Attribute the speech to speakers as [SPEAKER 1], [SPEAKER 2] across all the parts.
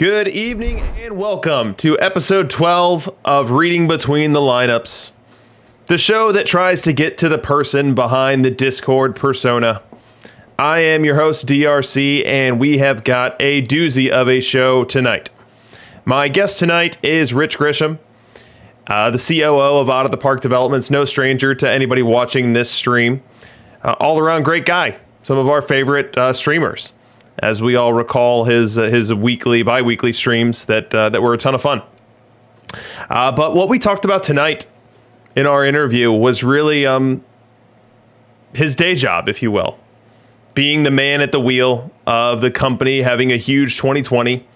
[SPEAKER 1] Good evening and welcome to episode 12 of Reading Between the Lineups, the show that tries to get to the person behind the Discord persona. I am your host, DRC, and we have got a doozy of a show tonight. My guest tonight is Rich Grisham, the COO of Out of the Park Developments, no stranger to anybody watching this stream. All-around great guy, some of our favorite streamers, as we all recall his bi-weekly streams that were a ton of fun. But what we talked about tonight in our interview was really his day job, if you will. Being the man at the wheel of the company, having a huge 2020,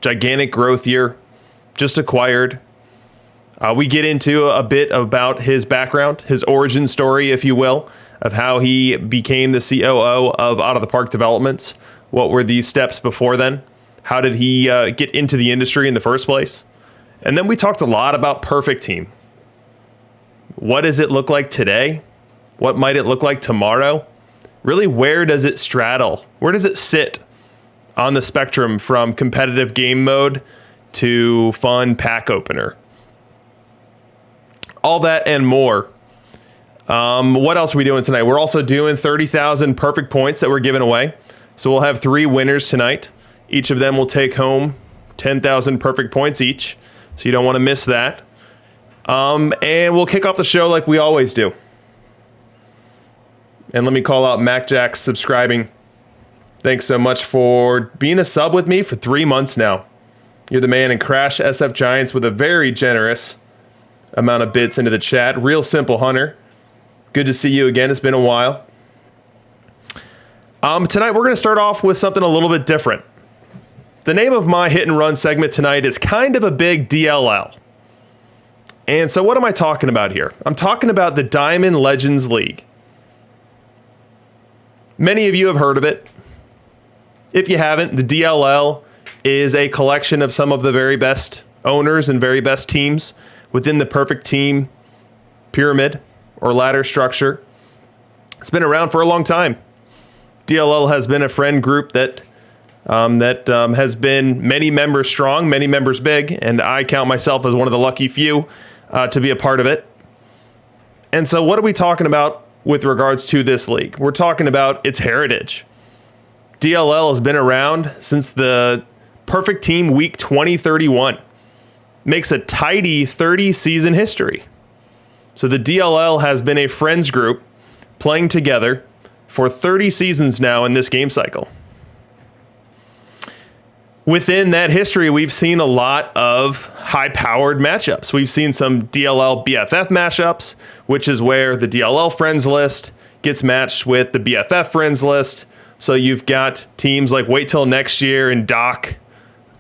[SPEAKER 1] gigantic growth year, just acquired. We get into a bit about his background, his origin story, if you will, of how he became the COO of Out of the Park Developments. What were these steps before then? How did he get into the industry in the first place? And then we talked a lot about Perfect Team. What does it look like today? What might it look like tomorrow? Really, where does it straddle? Where does it sit on the spectrum from competitive game mode to fun pack opener? All that and more. What else are we doing tonight? We're also doing 30,000 perfect points that we're giving away. So we'll have 3 winners tonight. Each of them will take home 10,000 perfect points each. So you don't want to miss that. And we'll kick off the show like we always do. And let me call out MacJack subscribing. Thanks so much for being a sub with me for 3 months now. You're the man, and Crash SF Giants with a very generous amount of bits into the chat. Real Simple Hunter. Good to see you again. It's been a while. Tonight we're going to start off with something a little bit different. The name of my hit and run segment tonight is kind of a big DLL. And so what am I talking about here? I'm talking about the Diamond Legends League. Many of you have heard of it. If you haven't, the DLL is a collection of some of the very best owners and very best teams within the Perfect Team pyramid or ladder structure. It's been around for a long time. DLL has been a friend group that has been many members strong, many members big, and I count myself as one of the lucky few to be a part of it. And so what are we talking about with regards to this league? We're talking about its heritage. DLL has been around since the Perfect Team Week 2031. Makes a tidy 30-season history. So the DLL has been a friends group playing together for 30 seasons now in this game cycle. Within that history, we've seen a lot of high-powered matchups. We've seen some DLL BFF matchups, which is where the DLL friends list gets matched with the BFF friends list. So you've got teams like Wait Till Next Year and Doc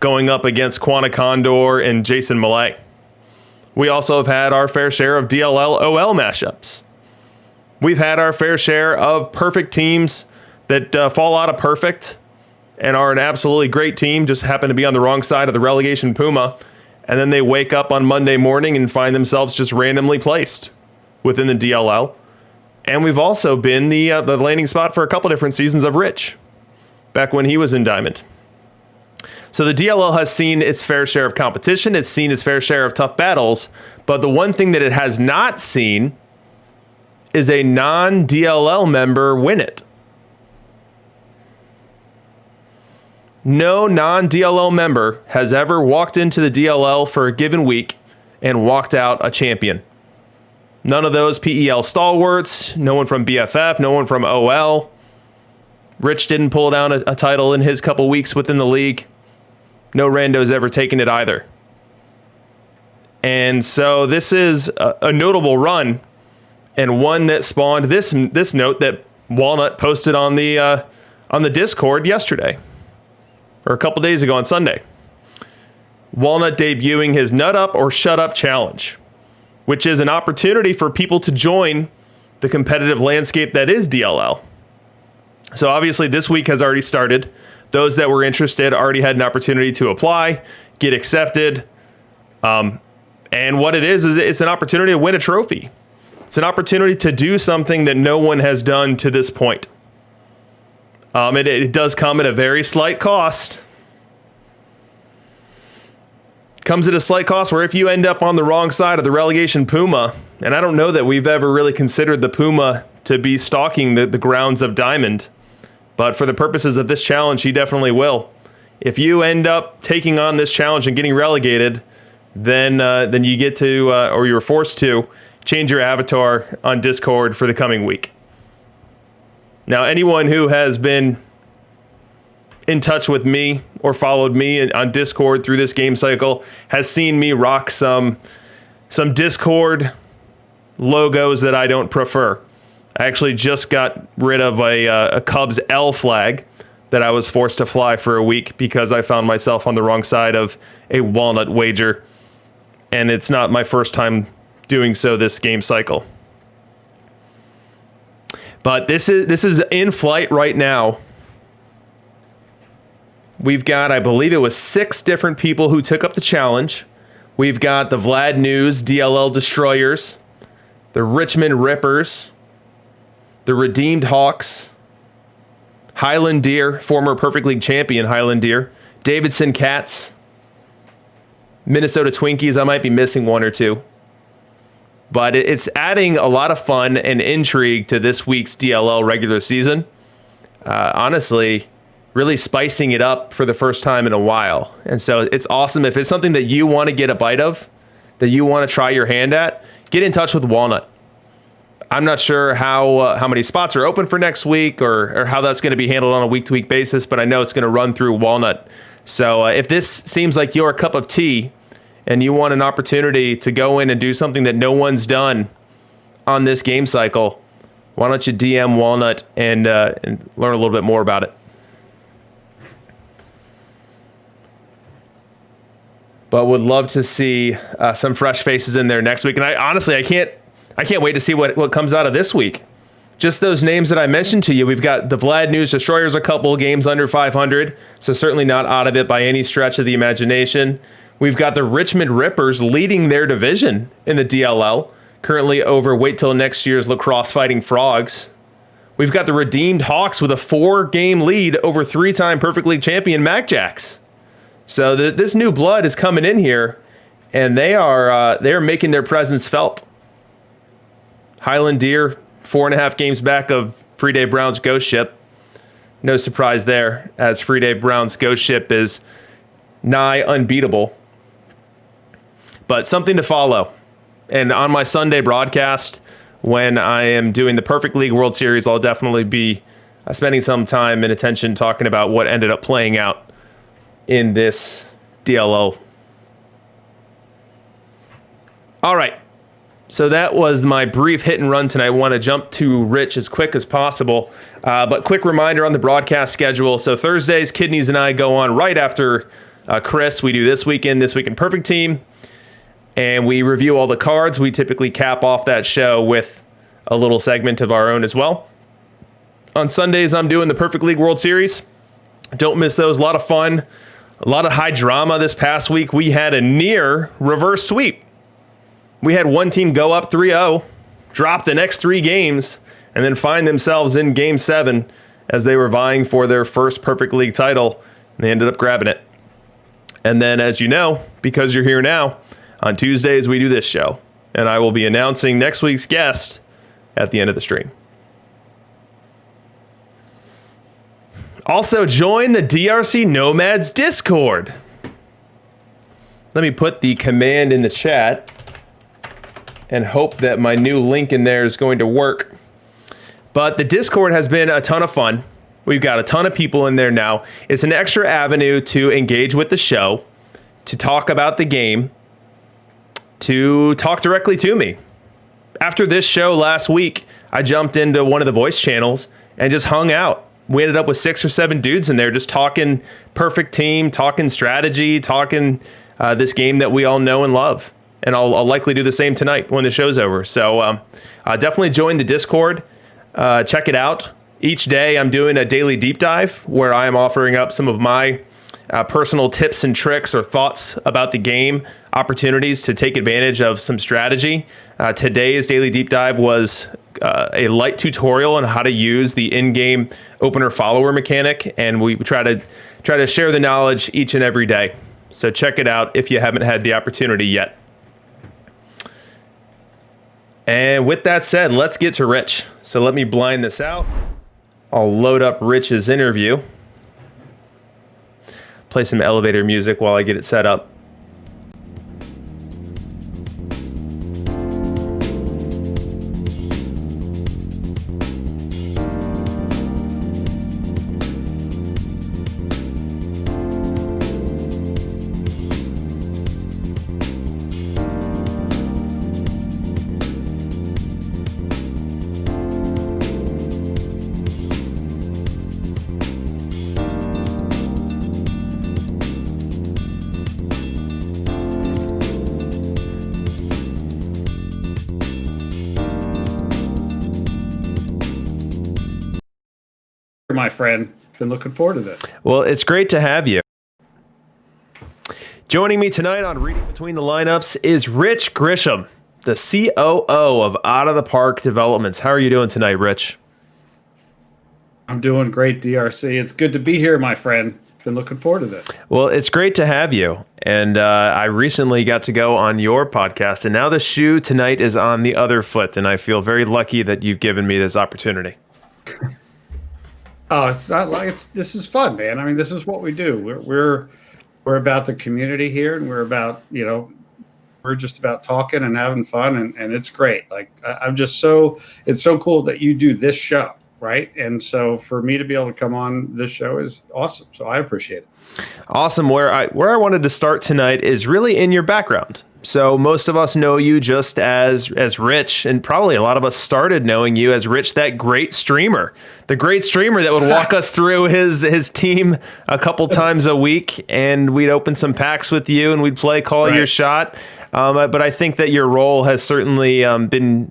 [SPEAKER 1] going up against Quanta Condor and Jason Millay. We also have had our fair share of DLL OL matchups. We've had our fair share of perfect teams that fall out of perfect and are an absolutely great team, just happen to be on the wrong side of the relegation Puma, and then they wake up on Monday morning and find themselves just randomly placed within the DLL. And we've also been the landing spot for a couple different seasons of Rich, back when he was in Diamond. So the DLL has seen its fair share of competition, it's seen its fair share of tough battles, but the one thing that it has not seen is a non-DLL member win it. No non-DLL member has ever walked into the DLL for a given week and walked out a champion. None of those PEL stalwarts, no one from BFF, no one from OL. Rich didn't pull down a title in his couple weeks within the league. No rando's ever taken it either. And so this is a notable run, and one that spawned this note that Walnut posted on the Discord yesterday, or a couple days ago on Sunday. Walnut debuting his Nut Up or Shut Up challenge, which is an opportunity for people to join the competitive landscape that is DLL. So obviously this week has already started. Those that were interested already had an opportunity to apply, get accepted. And what it is it's an opportunity to win a trophy. It's an opportunity to do something that no one has done to this point. It does come at a very slight cost. comes at a slight cost where if you end up on the wrong side of the relegation Puma, and I don't know that we've ever really considered the Puma to be stalking the grounds of Diamond, but for the purposes of this challenge, he definitely will. If you end up taking on this challenge and getting relegated, then you get to, or you're forced to, change your avatar on Discord for the coming week. Now, anyone who has been in touch with me or followed me on Discord through this game cycle has seen me rock some Discord logos that I don't prefer. I actually just got rid of a Cubs L flag that I was forced to fly for a week because I found myself on the wrong side of a walnut wager. And it's not my first time doing so this game cycle. But this is in flight right now. We've got, I believe it was 6 different people who took up the challenge. We've got the Vlad News, DLL Destroyers, the Richmond Rippers, the Redeemed Hawks, Highland Deer, former Perfect League champion Highland Deer, Davidson Cats, Minnesota Twinkies. I might be missing one or two. But it's adding a lot of fun and intrigue to this week's DLL regular season. Honestly, really spicing it up for the first time in a while. And so it's awesome. If it's something that you want to get a bite of, that you want to try your hand at, get in touch with Walnut. I'm not sure how many spots are open for next week or how that's going to be handled on a week-to-week basis, but I know it's going to run through Walnut. So if this seems like your cup of tea and you want an opportunity to go in and do something that no one's done on this game cycle, why don't you DM Walnut and learn a little bit more about it. But would love to see some fresh faces in there next week. And I can't wait to see what comes out of this week. Just those names that I mentioned to you. We've got the Vlad News Destroyers, a couple games under 500, so certainly not out of it by any stretch of the imagination. We've got the Richmond Rippers leading their division in the DLL, currently over wait till next year's Lacrosse Fighting Frogs. We've got the Redeemed Hawks with a 4-game lead over 3-time Perfect League champion Mac Jacks. So this new blood is coming in here, and they are making their presence felt. Highland Deer, 4.5 games back of Free Day Brown's Ghost Ship. No surprise there, as Free Day Brown's Ghost Ship is nigh unbeatable. But something to follow. And on my Sunday broadcast, when I am doing the Perfect League World Series, I'll definitely be spending some time and attention talking about what ended up playing out in this DLO. All right. So that was my brief hit and run tonight. I want to jump to Rich as quick as possible. But quick reminder on the broadcast schedule. So Thursdays, Kidneys and I go on right after Chris. We do This Week in Perfect Team. And we review all the cards. We typically cap off that show with a little segment of our own as well. On Sundays, I'm doing the Perfect League World Series. Don't miss those. A lot of fun. A lot of high drama this past week. We had a near reverse sweep. We had one team go up 3-0, drop the next 3 games, and then find themselves in Game 7 as they were vying for their first Perfect League title, and they ended up grabbing it. And then, as you know, because you're here now, on Tuesdays we do this show, and I will be announcing next week's guest at the end of the stream. Also, join the DRC Nomads Discord. Let me put the command in the chat and hope that my new link in there is going to work. But the Discord has been a ton of fun. We've got a ton of people in there now. It's an extra avenue to engage with the show, to talk about the game, to talk directly to me. After this show last week, I jumped into one of the voice channels and just hung out. We ended up with 6 or 7 dudes in there just talking perfect team, talking strategy, talking this game that we all know and love. And I'll likely do the same tonight when the show's over. So definitely join the Discord. Check it out. Each day I'm doing a daily deep dive where I am offering up some of my personal tips and tricks or thoughts about the game, opportunities to take advantage of some strategy. Today's daily deep dive was a light tutorial on how to use the in-game opener follower mechanic, and we try to share the knowledge each and every day. So check it out if you haven't had the opportunity yet. And with that said, let's get to Rich. So let me blind this out. I'll load up Rich's interview. Play some elevator music while I get it set up.
[SPEAKER 2] My friend, been looking forward to this.
[SPEAKER 1] Well, it's great to have you. Joining me tonight on Reading Between the Lineups is Rich Grisham, the COO of Out of the Park Developments. How are you doing tonight, Rich?
[SPEAKER 2] I'm doing great, DRC. It's good to be here, my friend. Been looking forward to this.
[SPEAKER 1] Well, it's great to have you. And I recently got to go on your podcast, and now the shoe tonight is on the other foot, and I feel very lucky that you've given me this opportunity.
[SPEAKER 2] Oh, it's not like this is fun, man. I mean, this is what we do. We're about the community here, and we're about, we're just about talking and having fun, and it's great. Like I'm just it's so cool that you do this show, right? And so for me to be able to come on this show is awesome. So I appreciate it.
[SPEAKER 1] Awesome. Where I wanted to start tonight is really in your background. So most of us know you just as Rich, and probably a lot of us started knowing you as Rich, that great streamer, the great streamer that would walk us through his team a couple times a week, and we'd open some packs with you and we'd play Call Your Shot. But I think that your role has certainly been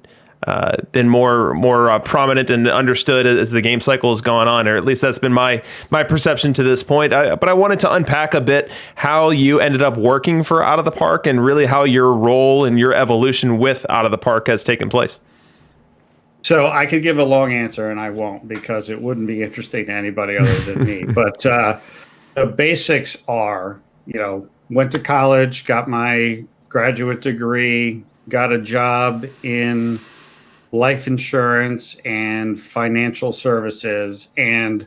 [SPEAKER 1] more prominent and understood as the game cycle has gone on, or at least that's been my perception to this point. But I wanted to unpack a bit how you ended up working for Out of the Park, and really how your role and your evolution with Out of the Park has taken place.
[SPEAKER 2] So I could give a long answer, and I won't, because it wouldn't be interesting to anybody other than me. But the basics are, went to college, got my graduate degree, got a job in life insurance and financial services. And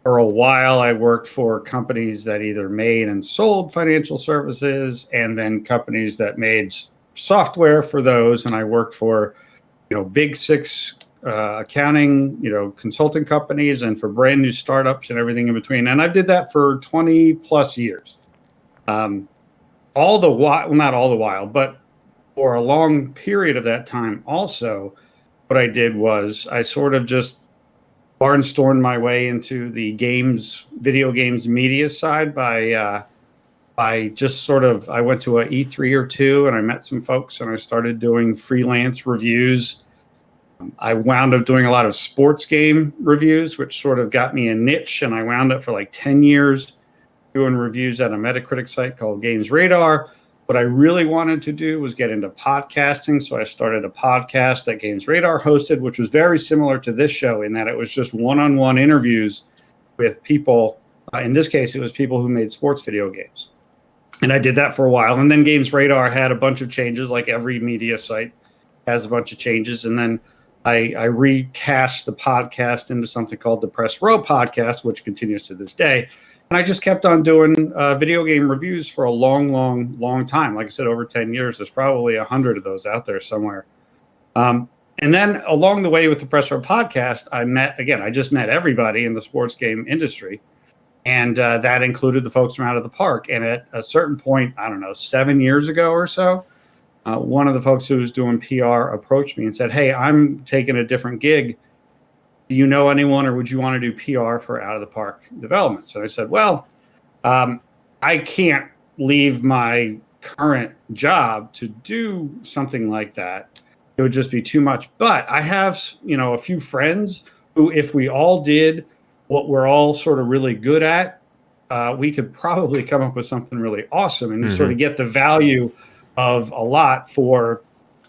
[SPEAKER 2] for a while, I worked for companies that either made and sold financial services, and then companies that made software for those. And I worked for, big six accounting, consulting companies, and for brand new startups and everything in between. And I did that for 20 plus years. All the while, well, not all the while, but for a long period of that time also, what I did was I sort of just barnstormed my way into the video games media side by just I went to a E3 or two, and I met some folks, and I started doing freelance reviews. I wound up doing a lot of sports game reviews, which sort of got me a niche, and I wound up for like 10 years doing reviews at a Metacritic site called Games Radar. What I really wanted to do was get into podcasting, so I started a podcast that Games Radar hosted, which was very similar to this show in that it was just one-on-one interviews with people. In this case, it was people who made sports video games. And I did that for a while. And then Games Radar had a bunch of changes, like every media site has a bunch of changes. And then I recast the podcast into something called the Press Row Podcast, which continues to this day. And I just kept on doing video game reviews for a long time. Like I said, over 10 years. There's probably 100 of those out there somewhere. And then along the way with the Press Row Podcast, I just met everybody in the sports game industry. And that included the folks from Out of the Park. And at a certain point, 7 years ago or so, one of the folks who was doing PR approached me and said, "Hey, I'm taking a different gig. Do you know anyone, or would you want to do PR for Out of the Park Development?" So I said, well, I can't leave my current job to do something like that. It would just be too much. But I have, a few friends who, if we all did what we're all sort of really good at, we could probably come up with something really awesome and sort of get the value of a lot for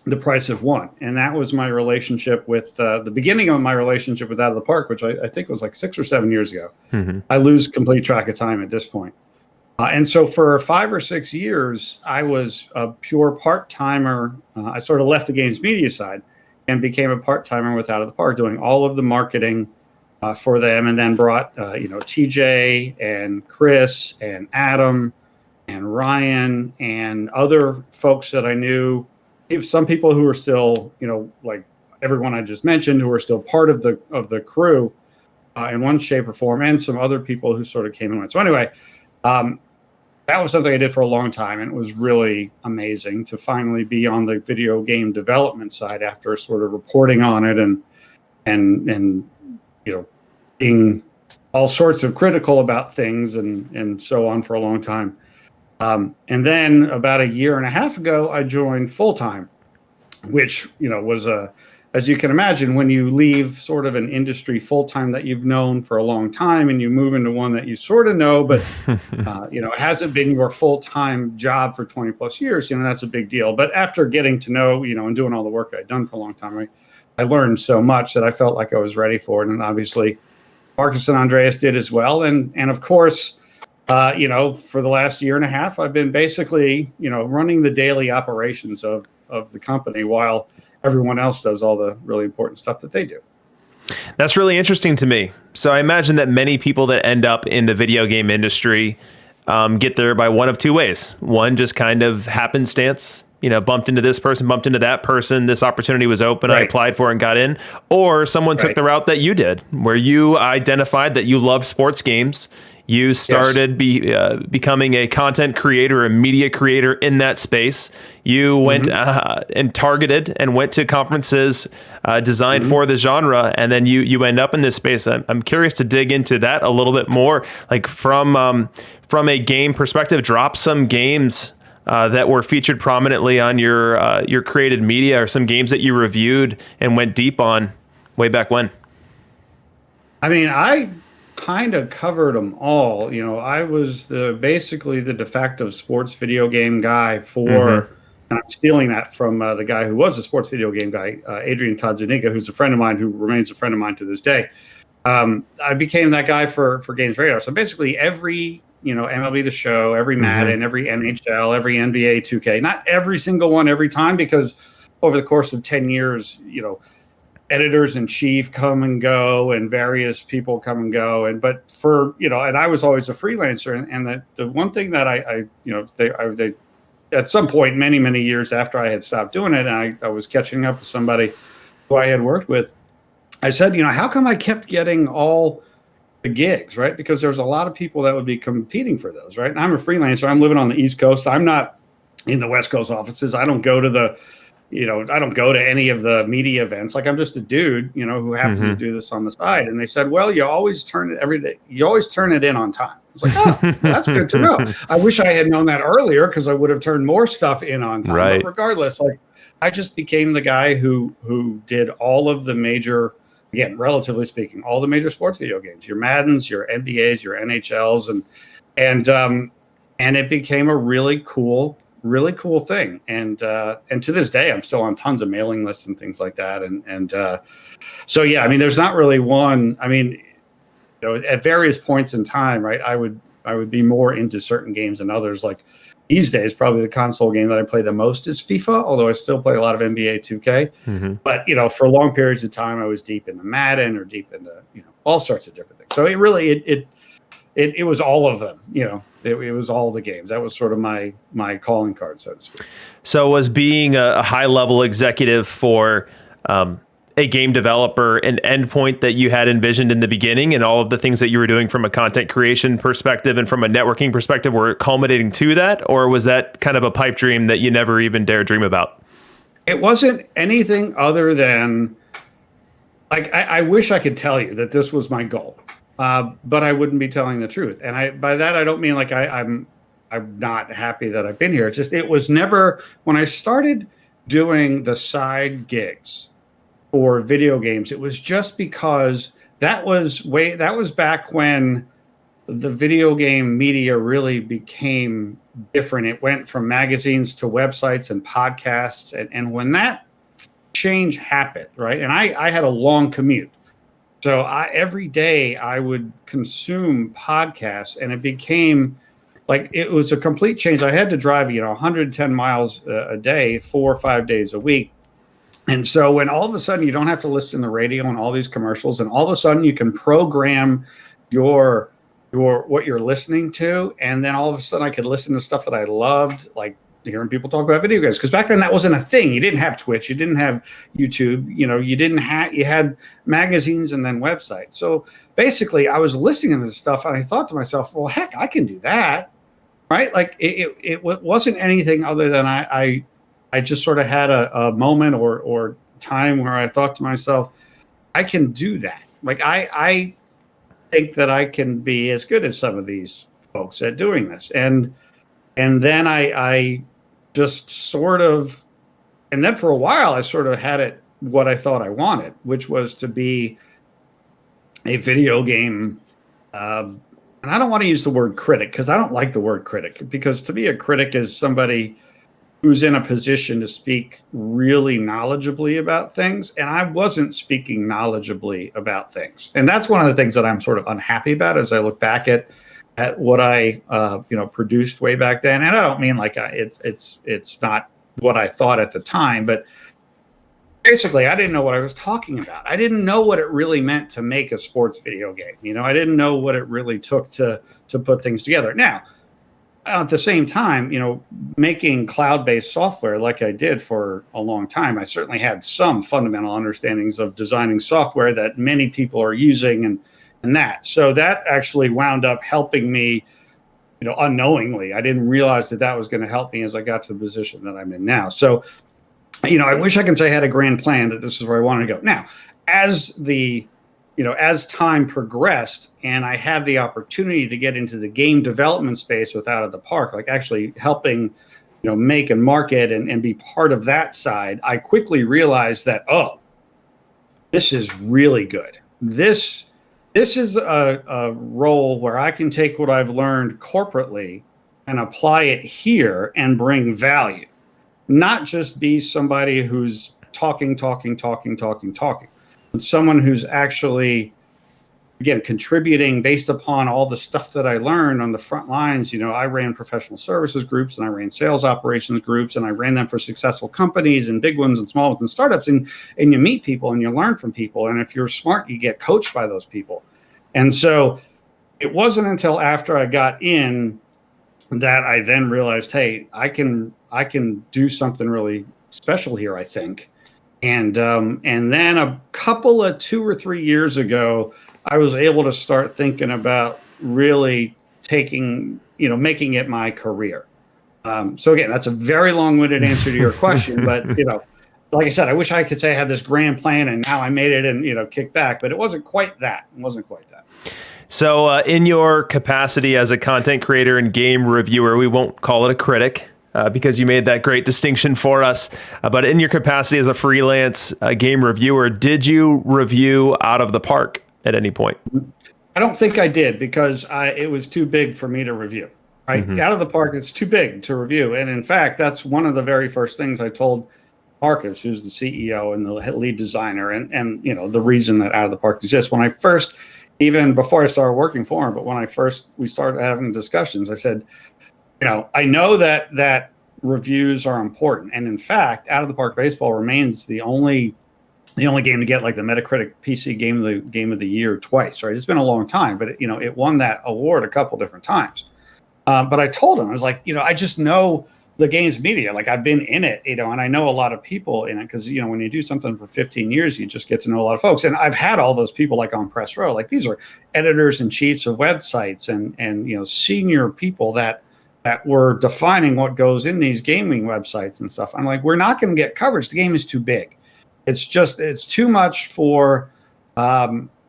[SPEAKER 2] the price of one. And that was my relationship with the beginning of my relationship with Out of the Park, which I think was like 6 or 7 years ago. I lose complete track of time at this point. And so for 5 or 6 years, I was a pure part-timer. I sort of left the games media side and became a part-timer with Out of the Park, doing all of the marketing for them, and then brought TJ and Chris and Adam and Ryan and other folks that I knew. Some people who are still, like everyone I just mentioned, who are still part of the crew in one shape or form, and some other people who sort of came and went. So anyway, that was something I did for a long time, and it was really amazing to finally be on the video game development side after sort of reporting on it and being all sorts of critical about things and so on for a long time. And then about a year and a half ago, I joined full time, which was as you can imagine, when you leave sort of an industry full time that you've known for a long time and you move into one that you sort of know, but it hasn't been your full time job for 20 plus years, that's a big deal. But after getting to know, and doing all the work I'd done for a long time, I learned so much that I felt like I was ready for it. And obviously, Marcus and Andreas did as well. And of course, for the last year and a half, I've been basically, running the daily operations of the company while everyone else does all the really important stuff that they do.
[SPEAKER 1] That's really interesting to me. So I imagine that many people that end up in the video game industry get there by one of two ways. One, just kind of happenstance, bumped into this person, bumped into that person. This opportunity was open. Right. I applied for it and got in. Or someone took the route that you did, where you identified that you love sports games. You started becoming a content creator, a media creator in that space. You went and targeted and went to conferences designed for the genre, and then you end up in this space. I'm curious to dig into that a little bit more, like from a game perspective. Drop some games that were featured prominently on your created media, or some games that you reviewed and went deep on way back when.
[SPEAKER 2] I mean, I kind of covered them all. I was basically the de facto sports video game guy for, and I'm stealing that from the guy who was a sports video game guy, Adrian Todd Zuniga, who's a friend of mine, who remains a friend of mine to this day. I became that guy for Games Radar. So basically every, MLB The Show, every Madden, every NHL, every NBA 2K, not every single one every time, because over the course of 10 years, editors in chief come and go, and various people come and go. But for, and I was always a freelancer. And the one thing that they at some point, many, many years after I had stopped doing it, and I was catching up with somebody who I had worked with, I said, how come I kept getting all the gigs, right? Because there's a lot of people that would be competing for those, right? And I'm a freelancer. I'm living on the East Coast. I'm not in the West Coast offices. I don't go to I don't go to any of the media events. Like, I'm just a dude, who happens to do this on the side. And they said, well, you always turn it every day. You always turn it in on time. I was like, oh, that's good to know. I wish I had known that earlier, because I would have turned more stuff in on time. Right. But regardless, I just became the guy who did all of the major, again, relatively speaking, all the major sports video games, your Maddens, your NBAs, your NHLs, and it became a really cool thing. And to this day, I'm still on tons of mailing lists and things like that. So yeah, I mean, there's not really one. I mean, at various points in time, right, I would be more into certain games than others. Like these days, probably the console game that I play the most is FIFA, although I still play a lot of NBA 2K. But, for long periods of time, I was deep into Madden, or deep into, all sorts of different things. So it really, it was all of them, it was all the games. That was sort of my calling card, so to speak.
[SPEAKER 1] So was being a high level executive for a game developer an endpoint that you had envisioned in the beginning, and all of the things that you were doing from a content creation perspective and from a networking perspective were culminating to that? Or was that kind of a pipe dream that you never even dared dream about?
[SPEAKER 2] It wasn't anything other than, like, I wish I could tell you that this was my goal, but I wouldn't be telling the truth. And by that, I don't mean like I'm not happy that I've been here. It's just, it was never, when I started doing the side gigs for video games, it was just because that was back when the video game media really became different. It went from magazines to websites and podcasts. And when that change happened, right, and I had a long commute. So every day I would consume podcasts, and it became like it was a complete change. I had to drive, 110 miles a day, 4 or 5 days a week. And so when all of a sudden you don't have to listen to the radio and all these commercials, and all of a sudden you can program your what you're listening to, and then all of a sudden I could listen to stuff that I loved, like hearing people talk about video games. Because back then that wasn't a thing. You didn't have Twitch, you didn't have YouTube, you had magazines and then websites. So basically I was listening to this stuff and I thought to myself, well, heck, I can do that. Right? Like it wasn't anything other than I just sort of had a moment or time where I thought to myself, I can do that. Like I think that I can be as good as some of these folks at doing this. And then I just sort of, and then for a while I sort of had it what I thought I wanted, which was to be a video game. And I don't want to use the word critic because I don't like the word critic, because to me a critic is somebody who's in a position to speak really knowledgeably about things. And I wasn't speaking knowledgeably about things. And that's one of the things that I'm sort of unhappy about as I look back at what I, produced way back then. And I don't mean like it's not what I thought at the time, but basically I didn't know what I was talking about. I didn't know what it really meant to make a sports video game. I didn't know what it really took to put things together. Now, at the same time, making cloud-based software like I did for a long time, I certainly had some fundamental understandings of designing software that many people are using and that. So that actually wound up helping me, unknowingly. I didn't realize that was going to help me as I got to the position that I'm in now. So, I wish I could say I had a grand plan that this is where I wanted to go. Now, as time progressed and I had the opportunity to get into the game development space with Out of the Park, like actually helping, make and market and be part of that side, I quickly realized that, this is really good. This is a role where I can take what I've learned corporately and apply it here and bring value, not just be somebody who's talking, but someone who's actually, again, contributing based upon all the stuff that I learned on the front lines. I ran professional services groups and I ran sales operations groups and I ran them for successful companies and big ones and small ones and startups. And you meet people and you learn from people. And if you're smart, you get coached by those people. And so it wasn't until after I got in that I then realized, hey, I can do something really special here, I think. And then a couple of 2 or 3 years ago, I was able to start thinking about really making it my career. So again, that's a very long-winded answer to your question, but like I said, I wish I could say I had this grand plan and now I made it and kick back, but it wasn't quite that.
[SPEAKER 1] So in your capacity as a content creator and game reviewer, we won't call it a critic, because you made that great distinction for us. But in your capacity as a freelance game reviewer, did you review Out of the Park at any point?
[SPEAKER 2] I don't think I did, because it was too big for me to review. Right? Mm-hmm. Out of the Park, it's too big to review. And in fact, that's one of the very first things I told Marcus, who's the CEO and the lead designer, and the reason that Out of the Park exists. When I first, even before I started working for him, but when we started having discussions, I said, I know that reviews are important, and in fact, Out of the Park Baseball remains the only game to get like the Metacritic PC Game of the Year twice. Right? It's been a long time, but it won that award a couple different times. But I told him, I was like, I just know the games media, like I've been in it, and I know a lot of people in it, because when you do something for 15 years, you just get to know a lot of folks, and I've had all those people like on press row, like these are editors and chiefs of websites and senior people that were defining what goes in these gaming websites and stuff. I'm like, we're not going to get coverage. The game is too big. It's too much for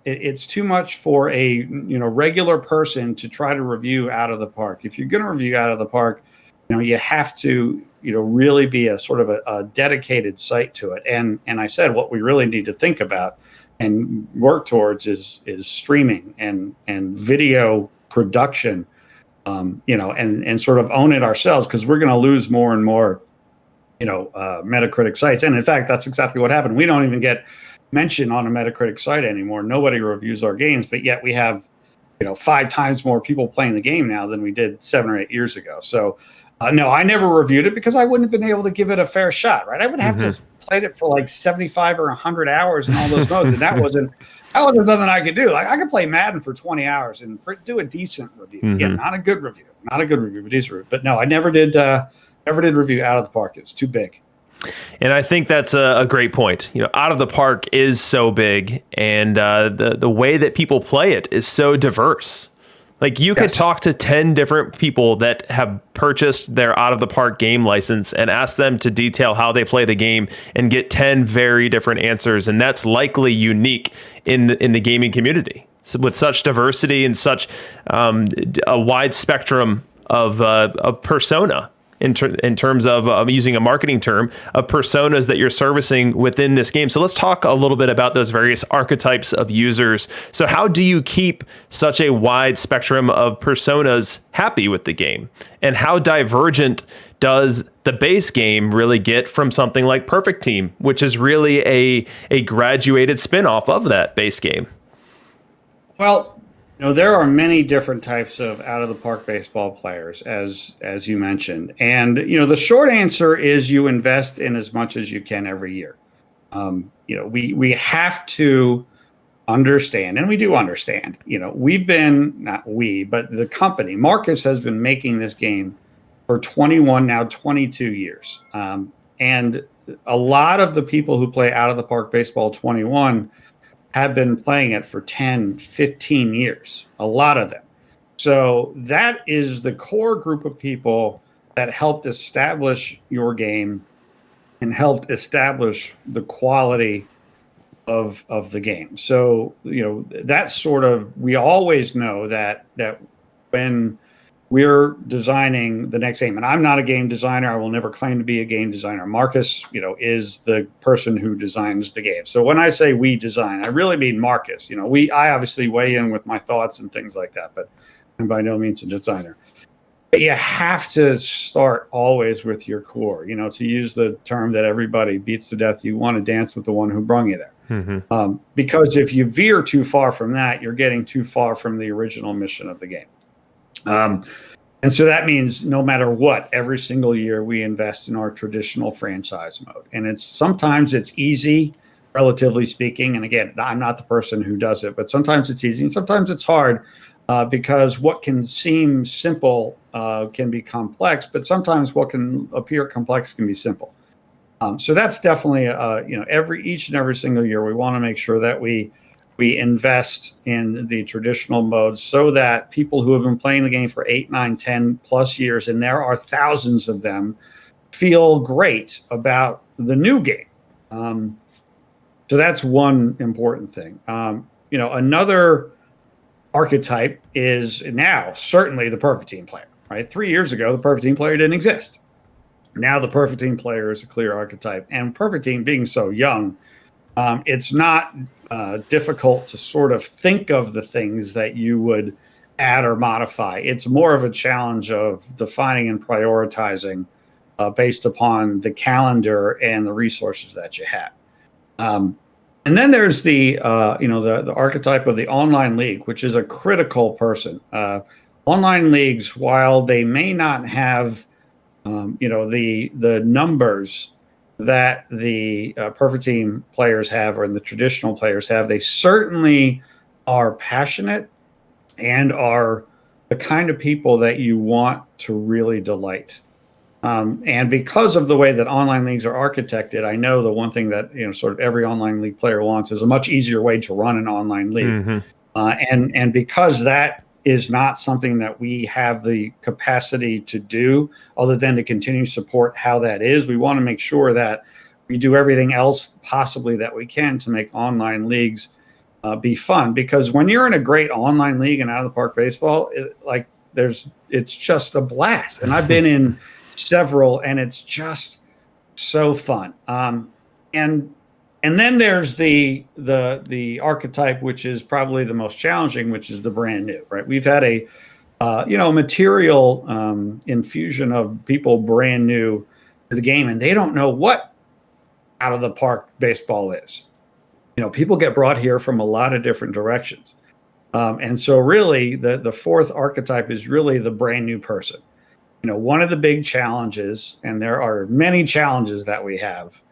[SPEAKER 2] it's too much for a regular person to try to review Out of the Park. If you're going to review Out of the Park, you have to really be a sort of a dedicated site to it. And I said, what we really need to think about and work towards is streaming and video production. And sort of own it ourselves, because we're going to lose more and more, Metacritic sites. And in fact, that's exactly what happened. We don't even get mentioned on a Metacritic site anymore. Nobody reviews our games, but yet we have, 5 times more people playing the game now than we did 7 or 8 years ago. So, no, I never reviewed it because I wouldn't have been able to give it a fair shot, right? I would have to played it for like 75 or 100 hours in all those modes, and that wasn't something I could do. Like I could play Madden for 20 hours and do a decent review. Again, not a good review, but decent review. But no, I never did review Out of the Park. It's too big.
[SPEAKER 1] And I think that's a great point. Out of the Park is so big, and the way that people play it is so diverse. Like you could talk to 10 different people that have purchased their Out of the Park game license and ask them to detail how they play the game and get 10 very different answers. And that's likely unique in the gaming community. So with such diversity and such a wide spectrum of persona. In terms of using a marketing term, of personas that you're servicing within this game. So let's talk a little bit about those various archetypes of users. So how do you keep such a wide spectrum of personas happy with the game? And how divergent does the base game really get from something like Perfect Team, which is really a graduated spin-off of that base game?
[SPEAKER 2] Well, there are many different types of Out of the Park baseball players, as you mentioned. And, the short answer is you invest in as much as you can every year. We have to understand, and we do understand, we've been, not we, but the company, Marcus has been making this game for 21, now 22 years. And a lot of the people who play Out of the Park Baseball 21 have been playing it for 10, 15 years, a lot of them. So that is the core group of people that helped establish your game and helped establish the quality of the game. So, that's sort of, we always know that when we're designing the next game, and I'm not a game designer. I will never claim to be a game designer. Marcus, is the person who designs the game. So when I say we design, I really mean Marcus. I obviously weigh in with my thoughts and things like that, but I'm by no means a designer. But you have to start always with your core, to use the term that everybody beats to death. You want to dance with the one who brung you there. Because if you veer too far from that, you're getting too far from the original mission of the game. And so that means no matter what, every single year we invest in our traditional franchise mode. And sometimes it's easy, relatively speaking. And again, I'm not the person who does it, but sometimes it's easy and sometimes it's hard because what can seem simple can be complex, but sometimes what can appear complex can be simple. So that's definitely, each and every single year we want to make sure that we invest in the traditional modes so that people who have been playing the game for 8, 9, 10 plus years, and there are thousands of them, feel great about the new game. So that's one important thing. Another archetype is now certainly the Perfect Team player, right? 3 years ago, the Perfect Team player didn't exist. Now the Perfect Team player is a clear archetype. And Perfect Team being so young, it's not difficult to sort of think of the things that you would add or modify. It's more of a challenge of defining and prioritizing based upon the calendar and the resources that you have. And then there's the archetype of the online league, which is a critical person. Online leagues, while they may not have the numbers that the Perfect Team players have or the traditional players have, they certainly are passionate and are the kind of people that you want to really delight. And because of the way that online leagues are architected, I know the one thing that sort of every online league player wants is a much easier way to run an online league. And because that is not something that we have the capacity to do other than to continue to support how that is. We want to make sure that we do everything else possibly that we can to make online leagues be fun. Because when you're in a great online league and Out of the Park baseball, it's just a blast. And I've been in several, and it's just so fun. And then there's the archetype, which is probably the most challenging, which is the brand new, right? We've had a material infusion of people brand new to the game, and they don't know what Out of the Park baseball is. People get brought here from a lot of different directions. And so really the fourth archetype is really the brand new person. One of the big challenges, and there are many challenges that we have.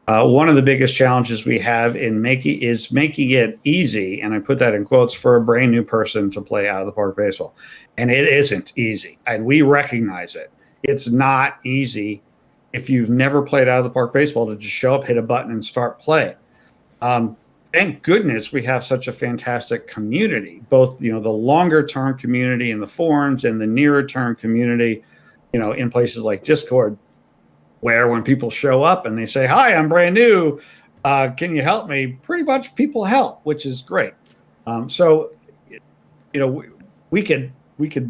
[SPEAKER 2] One of the biggest challenges we have in making it easy, and I put that in quotes, for a brand new person to play out of the park baseball. And it isn't easy. And we recognize it. It's not easy if you've never played out of the park baseball to just show up, hit a button, and start playing. Thank goodness we have such a fantastic community, both the longer term community in the forums and the nearer term community, in places like Discord, where when people show up and they say, "Hi, I'm brand new. Can you help me?" Pretty much people help, which is great. So, we could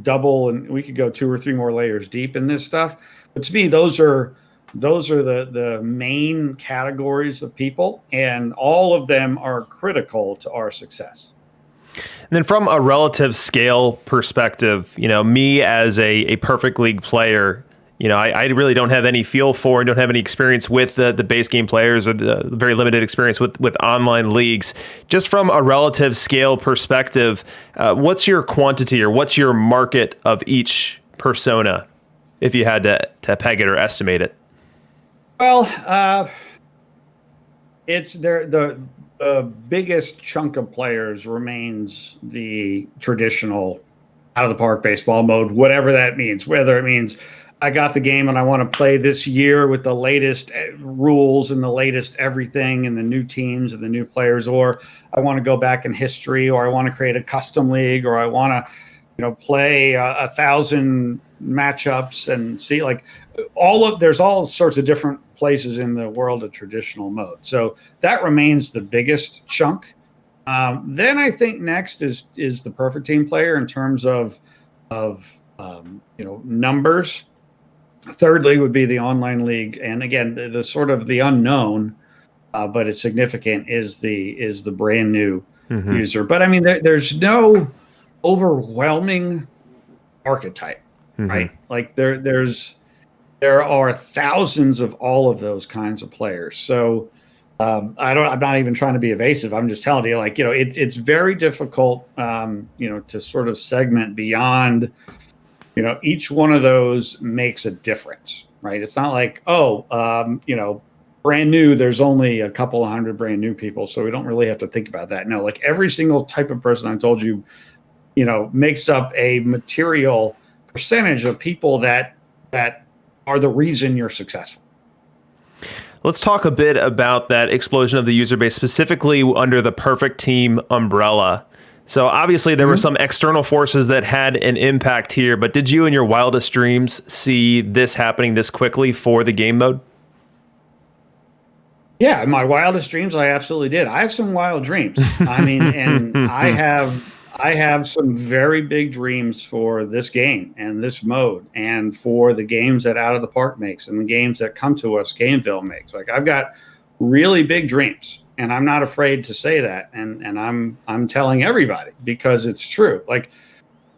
[SPEAKER 2] double, and we could go 2 or 3 more layers deep in this stuff. But to me, those are the main categories of people, and all of them are critical to our success.
[SPEAKER 1] And then from a relative scale perspective, me as a perfect league player, I really don't have any feel for and don't have any experience with the base game players, or the very limited experience with online leagues. Just from a relative scale perspective, what's your quantity or what's your market of each persona, if you had to peg it or estimate it?
[SPEAKER 2] Well, it's the biggest chunk of players remains the traditional out of the park baseball mode, whatever that means, whether it means I got the game and I want to play this year with the latest rules and the latest everything and the new teams and the new players, or I want to go back in history, or I want to create a custom league, or I want to, play 1,000 matchups and see, like, there's all sorts of different places in the world of traditional mode. So that remains the biggest chunk. Then I think next is the perfect team player in terms of numbers. Thirdly would be the online league, and again, the sort of the unknown, but it's significant, is the brand new user. But I mean, there's no overwhelming archetype, right? Like there are thousands of all of those kinds of players. So I'm not even trying to be evasive. I'm just telling you, like, it's very difficult, to sort of segment beyond. Each one of those makes a difference, right? It's not like, brand new, there's only a couple of hundred brand new people, so we don't really have to think about that. No, like every single type of person I told you, makes up a material percentage of people that are the reason you're successful.
[SPEAKER 1] Let's talk a bit about that explosion of the user base, specifically under the perfect team umbrella. So obviously there were some external forces that had an impact here, but did you in your wildest dreams see this happening this quickly for the game mode?
[SPEAKER 2] Yeah, in my wildest dreams, I absolutely did. I have some wild dreams. I mean, and I have some very big dreams for this game and this mode, and for the games that Out of the Park makes and the games that come to us, Gameville makes. Like, I've got really big dreams. And I'm not afraid to say that, and I'm telling everybody, because it's true. Like,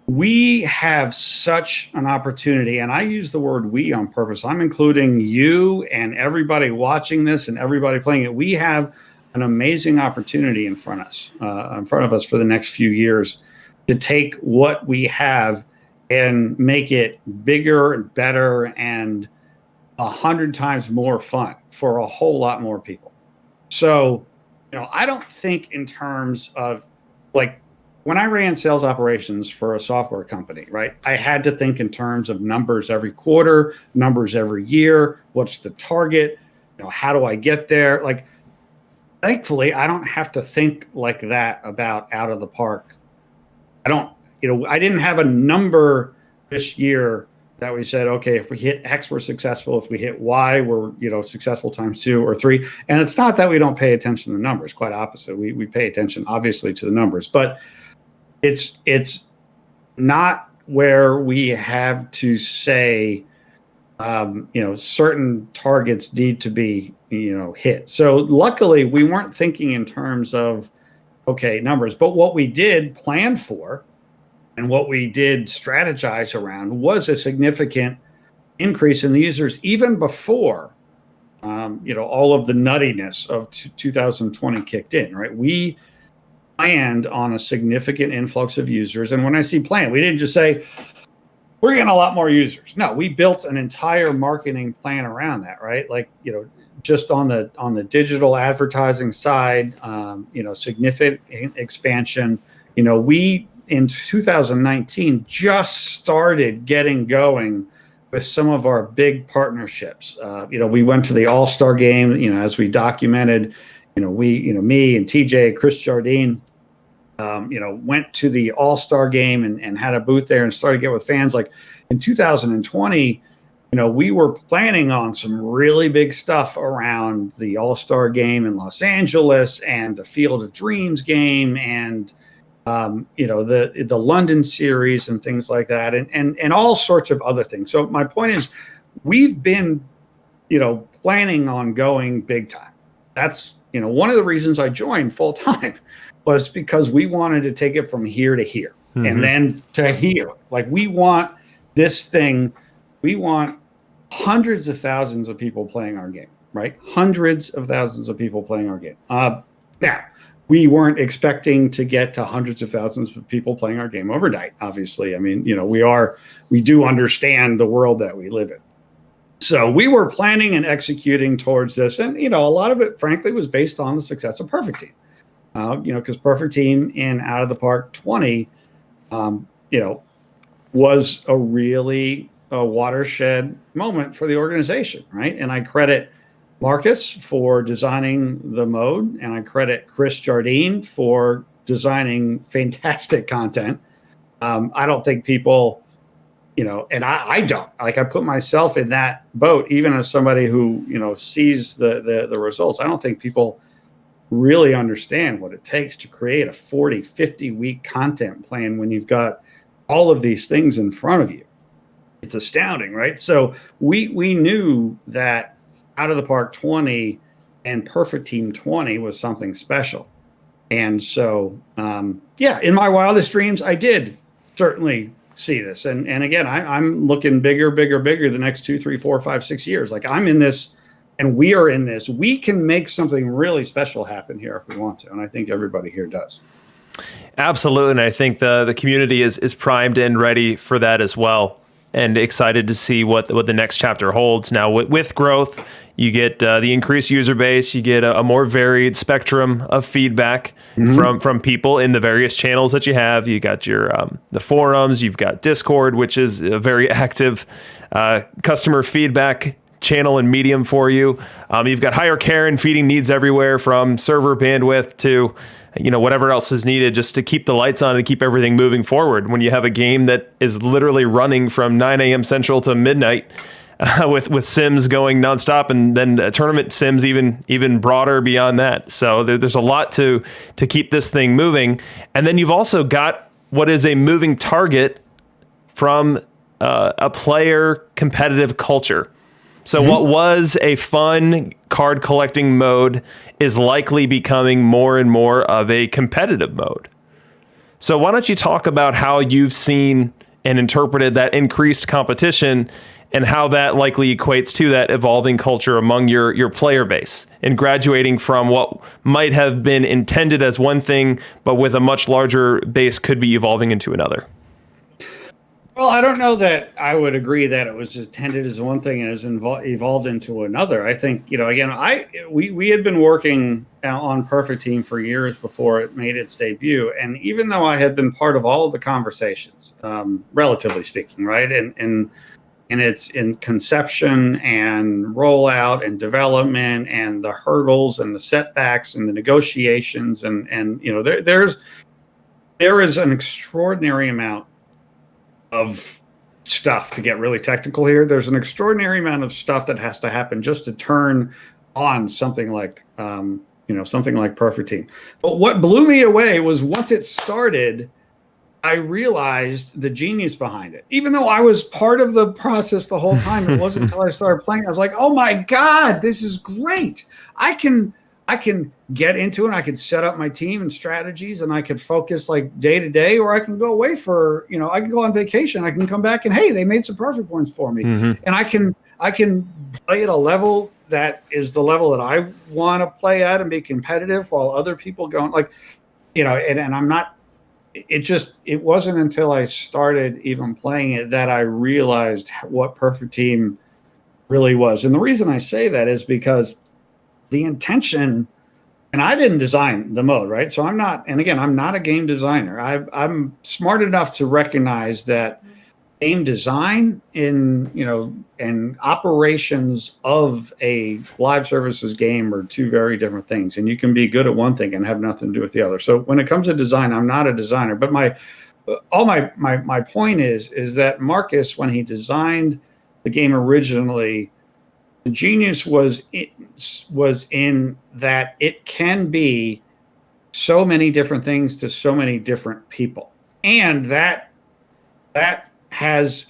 [SPEAKER 2] we have such an opportunity, and I use the word "we" on purpose. I'm including you and everybody watching this and everybody playing it. We have an amazing opportunity in front of us for the next few years, to take what we have and make it bigger and better and 100 times more fun for a whole lot more people. So, I don't think in terms of, like, when I ran sales operations for a software company, right, I had to think in terms of numbers every quarter, numbers every year. What's the target? How do I get there? Like, thankfully, I don't have to think like that about Out of the Park. I didn't have a number this year that we said, okay, if we hit X, we're successful. If we hit Y, we're successful times 2 or 3. And it's not that we don't pay attention to the numbers. Quite opposite. We pay attention, obviously, to the numbers. But it's not where we have to say, certain targets need to be, hit. So luckily, we weren't thinking in terms of, okay, numbers. But what we did plan for, and what we did strategize around, was a significant increase in the users, even before, all of the nuttiness of 2020 kicked in, right? We planned on a significant influx of users. And when I see planned, we didn't just say, we're getting a lot more users. No, we built an entire marketing plan around that, right? Like, just on the digital advertising side, significant expansion. We in 2019 just started getting going with some of our big partnerships. We went to the All-Star game, as we documented. Me and TJ, Chris Jardine, went to the All-Star game and had a booth there and started to get with fans. Like in 2020, we were planning on some really big stuff around the All-Star game in Los Angeles and the Field of Dreams game and the London series and things like that, and all sorts of other things. So my point is, we've been, planning on going big time. That's, one of the reasons I joined full time was because we wanted to take it from here to here and then to here. Like, we want this thing, we want hundreds of thousands of people playing our game, right? Hundreds of thousands of people playing our game. Now, we weren't expecting to get to hundreds of thousands of people playing our game overnight, obviously. I mean, we do understand the world that we live in. So we were planning and executing towards this. And, a lot of it, frankly, was based on the success of Perfect Team. Because Perfect Team in Out of the Park 20, was a really watershed moment for the organization, right? And I credit Marcus for designing the mode, and I credit Chris Jardine for designing fantastic content. I don't think people, and I don't, like, I put myself in that boat, even as somebody who, sees the results. I don't think people really understand what it takes to create a 40, 50-week content plan when you've got all of these things in front of you. It's astounding, right? So we knew that Out of the Park 20 and Perfect Team 20 was something special. And so, in my wildest dreams, I did certainly see this. And again, I'm looking bigger the next 2, 3, 4, 5, 6 years. Like, I'm in this and we are in this. We can make something really special happen here if we want to. And I think everybody here does.
[SPEAKER 1] Absolutely. And I think the community is primed and ready for that as well, and excited to see what the next chapter holds. Now, with growth, you get the increased user base, you get a more varied spectrum of feedback from people in the various channels that you have. You got your the forums, you've got Discord, which is a very active customer feedback channel and medium for you. You've got higher care and feeding needs everywhere, from server bandwidth to whatever else is needed just to keep the lights on and keep everything moving forward. When you have a game that is literally running from 9 a.m. Central to midnight, with sims going nonstop, and then tournament sims even broader beyond that. So there's a lot to keep this thing moving. And then you've also got what is a moving target from a player competitive culture. So what was a fun card collecting mode is likely becoming more and more of a competitive mode. So why don't you talk about how you've seen and interpreted that increased competition and how that likely equates to that evolving culture among your player base, and graduating from what might have been intended as one thing, but with a much larger base could be evolving into another?
[SPEAKER 2] Well, I don't know that I would agree that it was intended as one thing and has evolved into another. I think, again, we had been working on Perfect Team for years before it made its debut. And even though I had been part of all of the conversations, relatively speaking, right, and it's in conception and rollout and development and the hurdles and the setbacks and the negotiations, and there is an extraordinary amount of stuff, to get really technical here. There's an extraordinary amount of stuff that has to happen just to turn on something like Perfect Team. But what blew me away was, once it started, I realized the genius behind it. Even though I was part of the process the whole time, it wasn't until I started playing, I was like, oh my God, this is great. I can get into it. I could set up my team and strategies, and I could focus like day to day, or I can go away for, I can go on vacation. I can come back and, hey, they made some perfect points for me. And I can play at a level that is the level that I want to play at and be competitive, while other people go, like, and I'm not, it wasn't until I started even playing it that I realized what Perfect Team really was. And the reason I say that is because the intention, and I didn't design the mode, right? So I'm not, and again, I'm not a game designer. I'm smart enough to recognize that game design and operations of a live services game are two very different things. And you can be good at one thing and have nothing to do with the other. So when it comes to design, I'm not a designer, but my point is that Marcus, when he designed the game originally, the genius was in that it can be so many different things to so many different people, and that has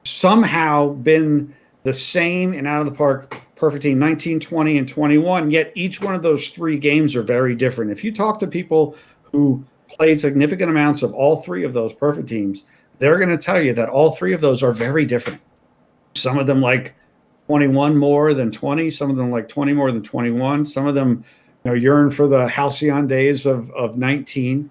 [SPEAKER 2] somehow been the same in Out of the Park, Perfect Team 19, 20, and 21. Yet each one of those three games are very different. If you talk to people who played significant amounts of all three of those Perfect Teams, they're going to tell you that all three of those are very different. Some of them like 21 more than 20. Some of them like 20 more than 21. Some of them, yearn for the halcyon days of 19.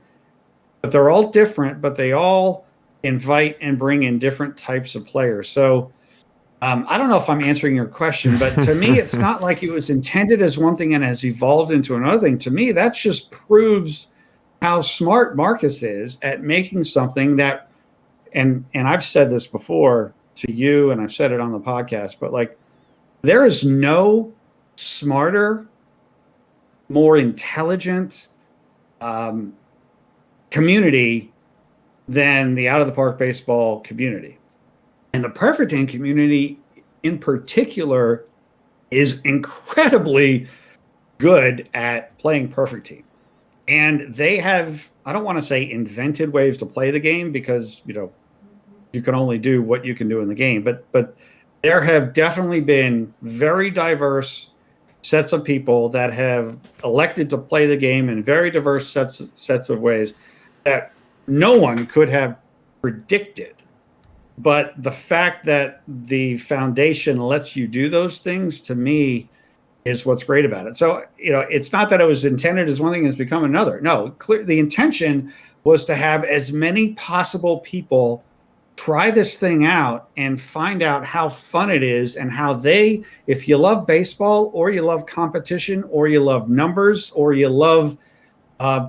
[SPEAKER 2] But they're all different, but they all invite and bring in different types of players. So I don't know if I'm answering your question, but to me, it's not like it was intended as one thing and has evolved into another thing. To me, that just proves how smart Marcus is at making something that, and I've said this before to you, and I've said it on the podcast, but like, there is no smarter, more intelligent community than the Out of the Park baseball community. And the Perfect Team community in particular is incredibly good at playing Perfect Team. And they have, I don't want to say invented ways to play the game, because, you can only do what you can do in the game. But there have definitely been very diverse sets of people that have elected to play the game in very diverse sets of ways that no one could have predicted. But the fact that the foundation lets you do those things, to me, is what's great about it. So, it's not that it was intended as one thing and it's become another. No, the intention was to have as many possible people try this thing out and find out how fun it is, and how if you love baseball, or you love competition, or you love numbers, or you love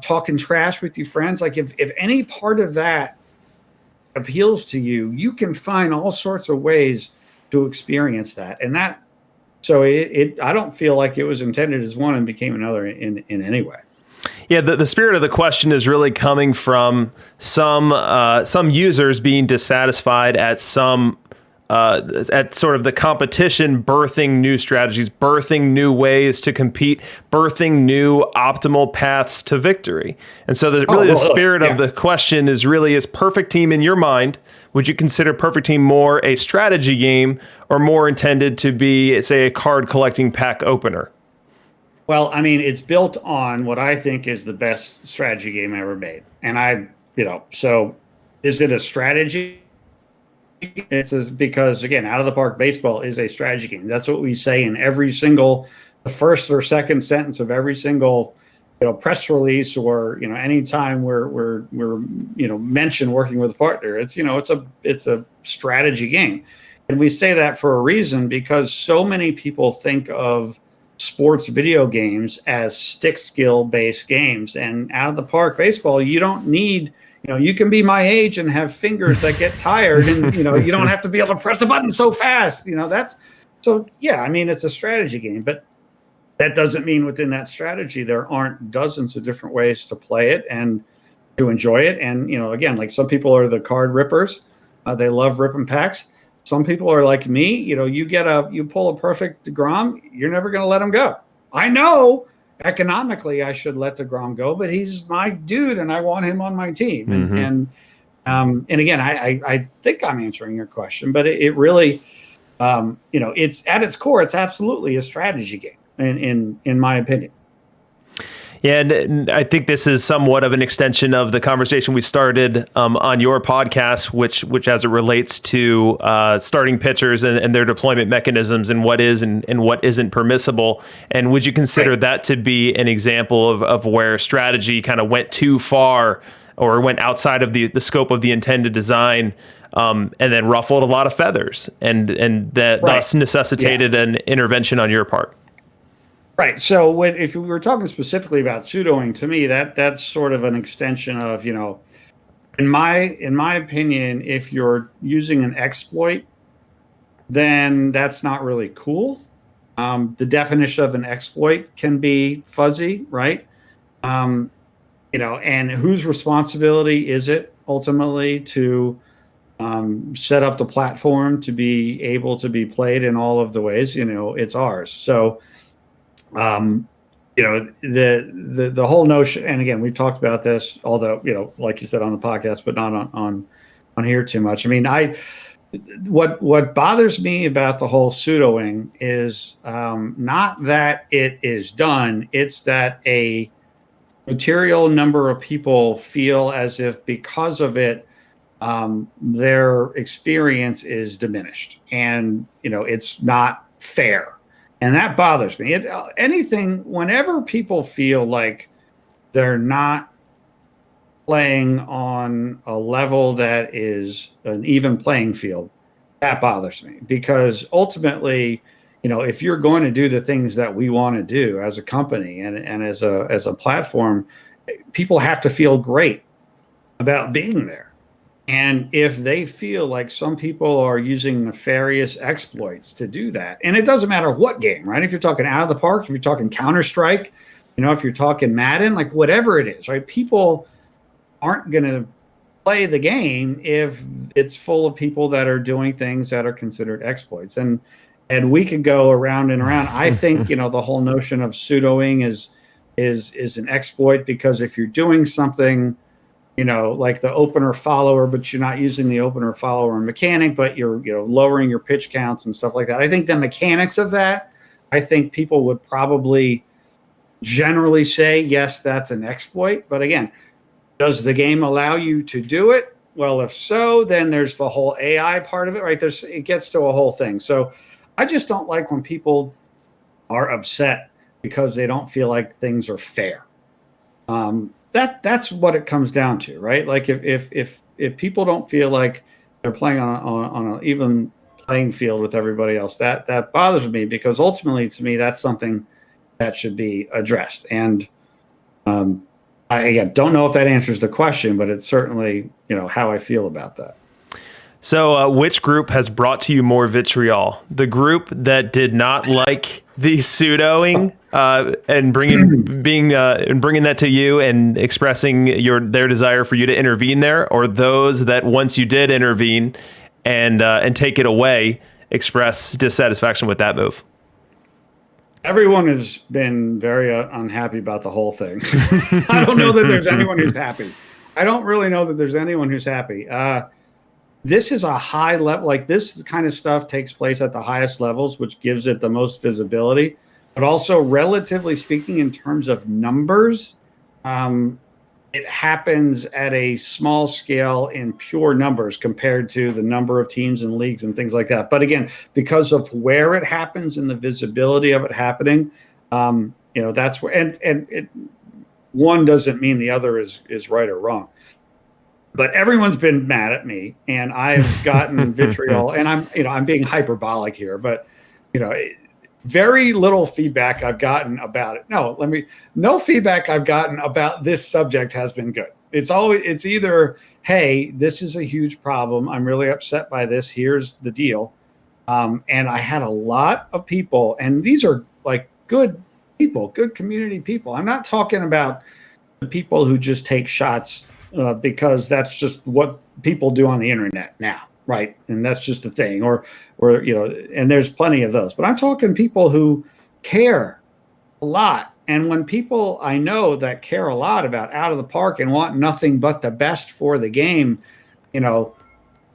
[SPEAKER 2] talking trash with your friends, like if any part of that appeals to you, you can find all sorts of ways to experience that. And that, so I don't feel like it was intended as one and became another in any way.
[SPEAKER 1] Yeah, the spirit of the question is really coming from some users being dissatisfied at at sort of the competition, birthing new strategies, birthing new ways to compete, birthing new optimal paths to victory. And so the spirit of the question is Perfect Team, in your mind, would you consider Perfect Team more a strategy game, or more intended to be, say, a card collecting pack opener?
[SPEAKER 2] Well, I mean, it's built on what I think is the best strategy game ever made. And so is it a strategy? It's because, again, Out of the Park baseball is a strategy game. That's what we say in the first or second sentence of every single, press release, or, anytime we're mention working with a partner. It's a strategy game. And we say that for a reason, because so many people think of sports video games as stick skill based games, and Out of the Park baseball, you don't need, you can be my age and have fingers that get tired, and you don't have to be able to press a button so fast. It's a strategy game, but that doesn't mean within that strategy there aren't dozens of different ways to play it and to enjoy it. And again, like, some people are the card rippers, they love ripping packs. Some people are like me, you pull a perfect DeGrom, you're never going to let him go. I know economically I should let DeGrom go, but he's my dude and I want him on my team. Mm-hmm. And again, I think I'm answering your question, but it really, it's at its core, it's absolutely a strategy game in my opinion.
[SPEAKER 1] Yeah, and I think this is somewhat of an extension of the conversation we started on your podcast, which as it relates to starting pitchers and their deployment mechanisms and what is and what isn't permissible. And would you consider that to be an example of where strategy kind of went too far or went outside of the scope of the intended design, and then ruffled a lot of feathers and that thus necessitated an intervention on your part?
[SPEAKER 2] Right. So if we were talking specifically about pseudoing, to me that's sort of an extension of, in my opinion, if you're using an exploit, then that's not really cool. The definition of an exploit can be fuzzy, right? And whose responsibility is it ultimately to set up the platform to be able to be played in all of the ways? It's ours. So the whole notion, and again, we've talked about this, although, like you said on the podcast, but not on here too much. I mean, what bothers me about the whole pseudoing is not that it is done, it's that a material number of people feel as if because of it, their experience is diminished, and it's not fair. And that bothers me. Whenever people feel like they're not playing on a level that is an even playing field, that bothers me. Because ultimately, if you're going to do the things that we want to do as a company and as a platform, people have to feel great about being there. And if they feel like some people are using nefarious exploits to do that, and it doesn't matter what game, right? If you're talking Out of the Park, if you're talking Counter-Strike, if you're talking Madden, like whatever it is, right? People aren't going to play the game if it's full of people that are doing things that are considered exploits. And we could go around and around. I think, the whole notion of pseudoing is an exploit, because if you're doing something, like the opener follower, but you're not using the opener follower mechanic, but you're, lowering your pitch counts and stuff like that. I think the mechanics of that, I think people would probably generally say, yes, that's an exploit. But again, does the game allow you to do it? Well, if so, then there's the whole AI part of it, right? It gets to a whole thing. So I just don't like when people are upset because they don't feel like things are fair. That's what it comes down to, right? Like if people don't feel like they're playing on an even playing field with everybody else, that bothers me, because ultimately, to me, that's something that should be addressed. And I again don't know if that answers the question, but it's certainly how I feel about that.
[SPEAKER 1] So, which group has brought to you more vitriol? The group that did not like the pseudoing and bringing that to you and expressing their desire for you to intervene there, or those that once you did intervene and take it away, express dissatisfaction with that move?
[SPEAKER 2] Everyone has been very unhappy about the whole thing. I don't know that there's anyone who's happy. I don't really know that there's anyone who's happy. This is a high level, like this kind of stuff takes place at the highest levels, which gives it the most visibility, but also relatively speaking in terms of numbers, it happens at a small scale in pure numbers compared to the number of teams and leagues and things like that. But again, because of where it happens and the visibility of it happening, that's where, and one doesn't mean the other is right or wrong. But everyone's been mad at me, and I've gotten vitriol, and I'm being hyperbolic here, but very little feedback I've gotten about it. No feedback I've gotten about this subject has been good. It's either, hey, this is a huge problem, I'm really upset by this, here's the deal. And I had a lot of people, and these are like good people, good community people. I'm not talking about the people who just take shots because that's just what people do on the internet now, right? And that's just the thing, or and there's plenty of those. But I'm talking people who care a lot. And when people I know that care a lot about Out of the Park and want nothing but the best for the game,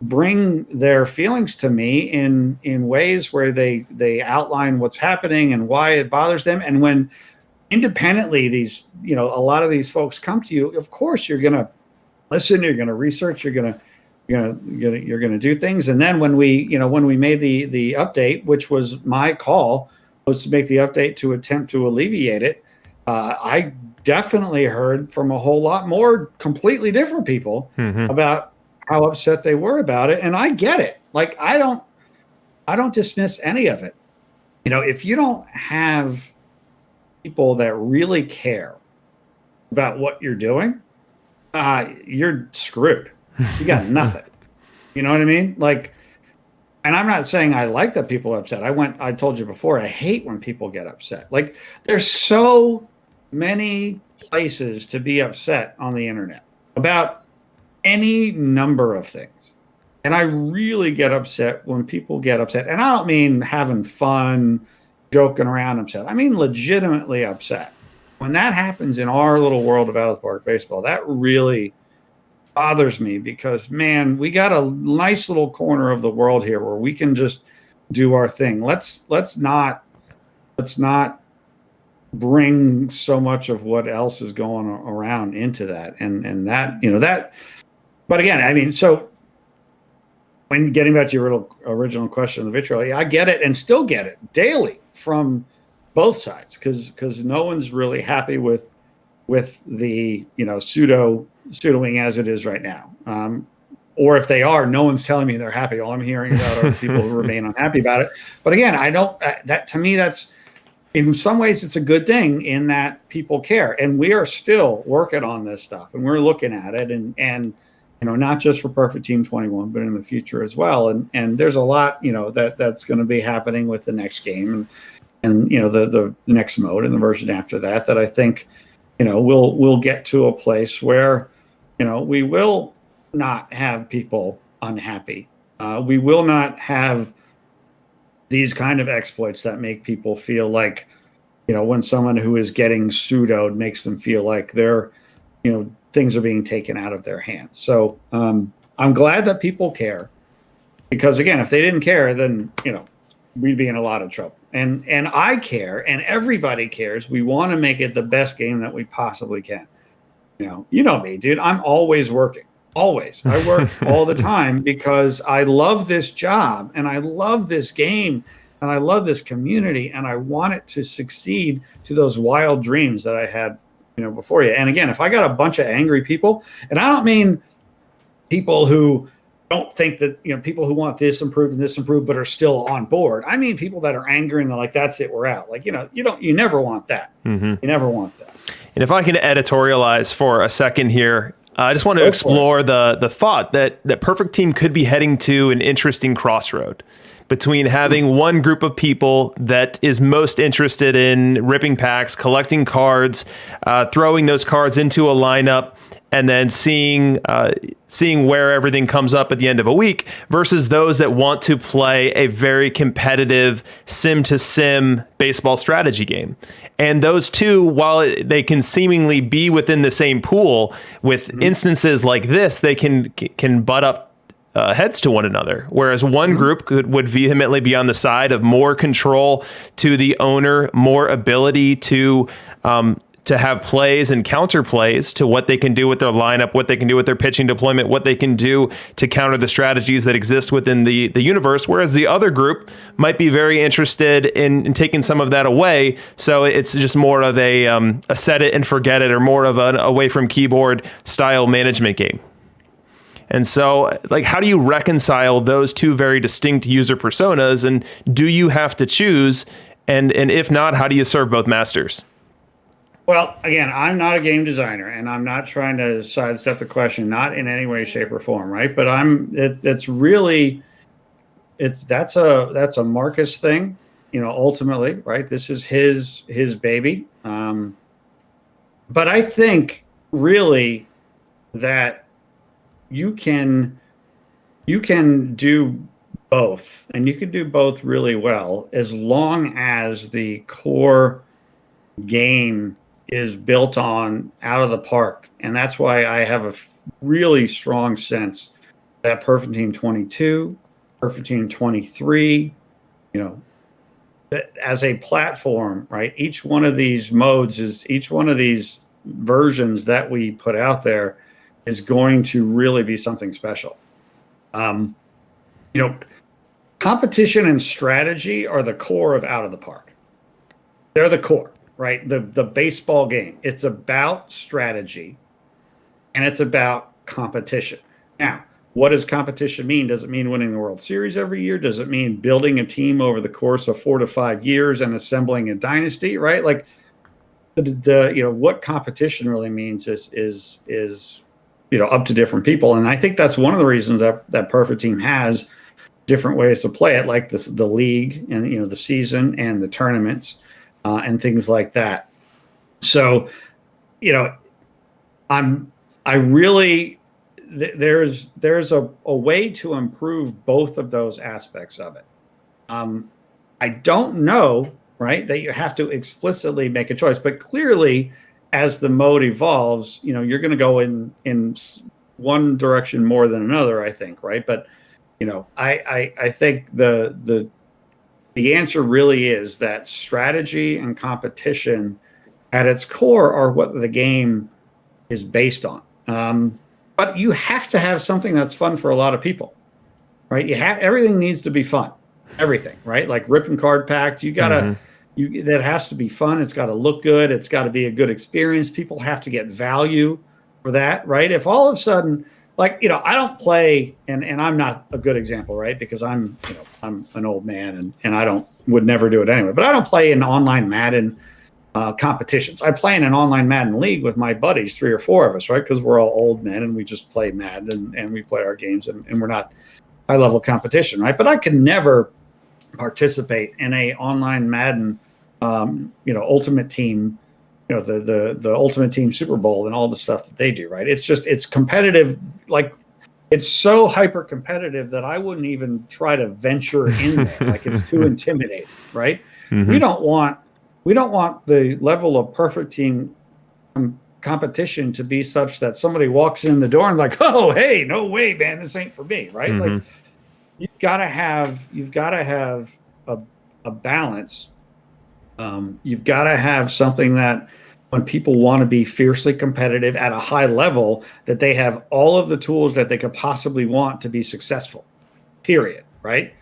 [SPEAKER 2] bring their feelings to me in ways where they outline what's happening and why it bothers them. And when independently, these, a lot of these folks come to you. Of course, you're going to listen, you're going to research, you're going to do things. And then when we made the update, which was my call, was to make the update to attempt to alleviate it. I definitely heard from a whole lot more completely different people about how upset they were about it. And I get it. Like, I don't dismiss any of it. If you don't have people that really care about what you're doing, you're screwed. You got nothing. You know what I mean? Like, and I'm not saying I like that people are upset. I told you before, I hate when people get upset. Like, there's so many places to be upset on the internet about any number of things. And I really get upset when people get upset. And I don't mean having fun, joking around upset. I mean legitimately upset. When that happens in our little world of out of the park baseball, that really bothers me, because, man, we got a nice little corner of the world here where we can just do our thing. Let's not bring so much of what else is going around into that. And that, but again, I mean, so when getting back to your original question of the vitriol, yeah, I get it and still get it daily from both sides, because no one's really happy with the pseudoing as it is right now. Or if they are, no one's telling me they're happy. All I'm hearing about are people who remain unhappy about it. But again, that to me, that's, in some ways, it's a good thing in that people care. And we are still working on this stuff, and we're looking at it, and not just for Perfect Team 21, but in the future as well. And there's a lot, that's going to be happening with the next game and the next mode and the version after that I think, we'll get to a place where, we will not have people unhappy. We will not have these kind of exploits that make people feel like, when someone who is getting pseudoed makes them feel like they're, things are being taken out of their hands. So I'm glad that people care, because, again, if they didn't care, then, we'd be in a lot of trouble. And I care, and everybody cares. We want to make it the best game that we possibly can. You know me, dude. I'm always working. Always. I work all the time because I love this job, and I love this game, and I love this community, and I want it to succeed to those wild dreams that I had, before you. And again, if I got a bunch of angry people, and I don't mean people who don't think that, people who want this improved and this improved, but are still on board. I mean, people that are angry and they're like, that's it, we're out. Like, you never want that. You never want that.
[SPEAKER 1] And if I can editorialize for a second here, I just want to explore the thought that Perfect Team could be heading to an interesting crossroad between having one group of people that is most interested in ripping packs, collecting cards, throwing those cards into a lineup, and then seeing where everything comes up at the end of a week, versus those that want to play a very competitive sim-to-sim baseball strategy game. And those two, while they can seemingly be within the same pool, with instances like this, they can butt up heads to one another. Whereas one group would vehemently be on the side of more control to the owner, more ability to have plays and counter plays to what they can do with their lineup, what they can do with their pitching deployment, what they can do to counter the strategies that exist within the universe. Whereas the other group might be very interested in taking some of that away. So it's just more of a set it and forget it, or more of an away from keyboard style management game. And so, like, how do you reconcile those two very distinct user personas? And do you have to choose? And if not, how do you serve both masters?
[SPEAKER 2] Well, again, I'm not a game designer, and I'm not trying to sidestep the question, not in any way, shape, or form, right? But that's a Marcus thing, ultimately, right? This is his baby. But I think really that you can do both, and you can do both really well, as long as the core game is built on out of the park. And that's why I have a really strong sense that Perfect Team 22, Perfect Team 23, as a platform, right? Each one of these each one of these versions that we put out there is going to really be something special. Um, you know, competition and strategy are the core of Out of the Park. They're the core, right? The baseball game. It's about strategy and it's about competition. Now, what does competition mean? Does it mean winning the World Series every year? Does it mean building a team over the course of 4 to 5 years and assembling a dynasty, right? Like what competition really means is up to different people. And I think that's one of the reasons that Perfect Team has different ways to play it, like the league and the season and the tournaments and things like that. So, there's a way to improve both of those aspects of it. I don't know, right, that you have to explicitly make a choice, but clearly as the mode evolves, you're going to go in one direction more than another, I think, right? But I think the answer really is that strategy and competition at its core are what the game is based on. But you have to have something that's fun for a lot of people, right? Everything needs to be fun, everything, right? Like ripping card packs, that has to be fun. It's got to look good. It's got to be a good experience. People have to get value for that, right? If all of a sudden, I don't play, and I'm not a good example, right? Because I'm an old man and would never do it anyway. But I don't play in online Madden competitions. I play in an online Madden league with my buddies, 3 or 4 of us, right? Because we're all old men and we just play Madden and we play our games and we're not high level competition, right? But I can never participate in a online Madden, Ultimate Team, the Ultimate Team Super Bowl and all the stuff that they do, right? It's competitive. Like, it's so hyper competitive that I wouldn't even try to venture in there. Like, it's too intimidating, right? Mm-hmm. We don't want the level of Perfect Team competition to be such that somebody walks in the door and like, oh, hey, no way, man, this ain't for me, right? Mm-hmm. Like, you've got to have a balance. You've got to have something that when people want to be fiercely competitive at a high level, that they have all of the tools that they could possibly want to be successful, period, right?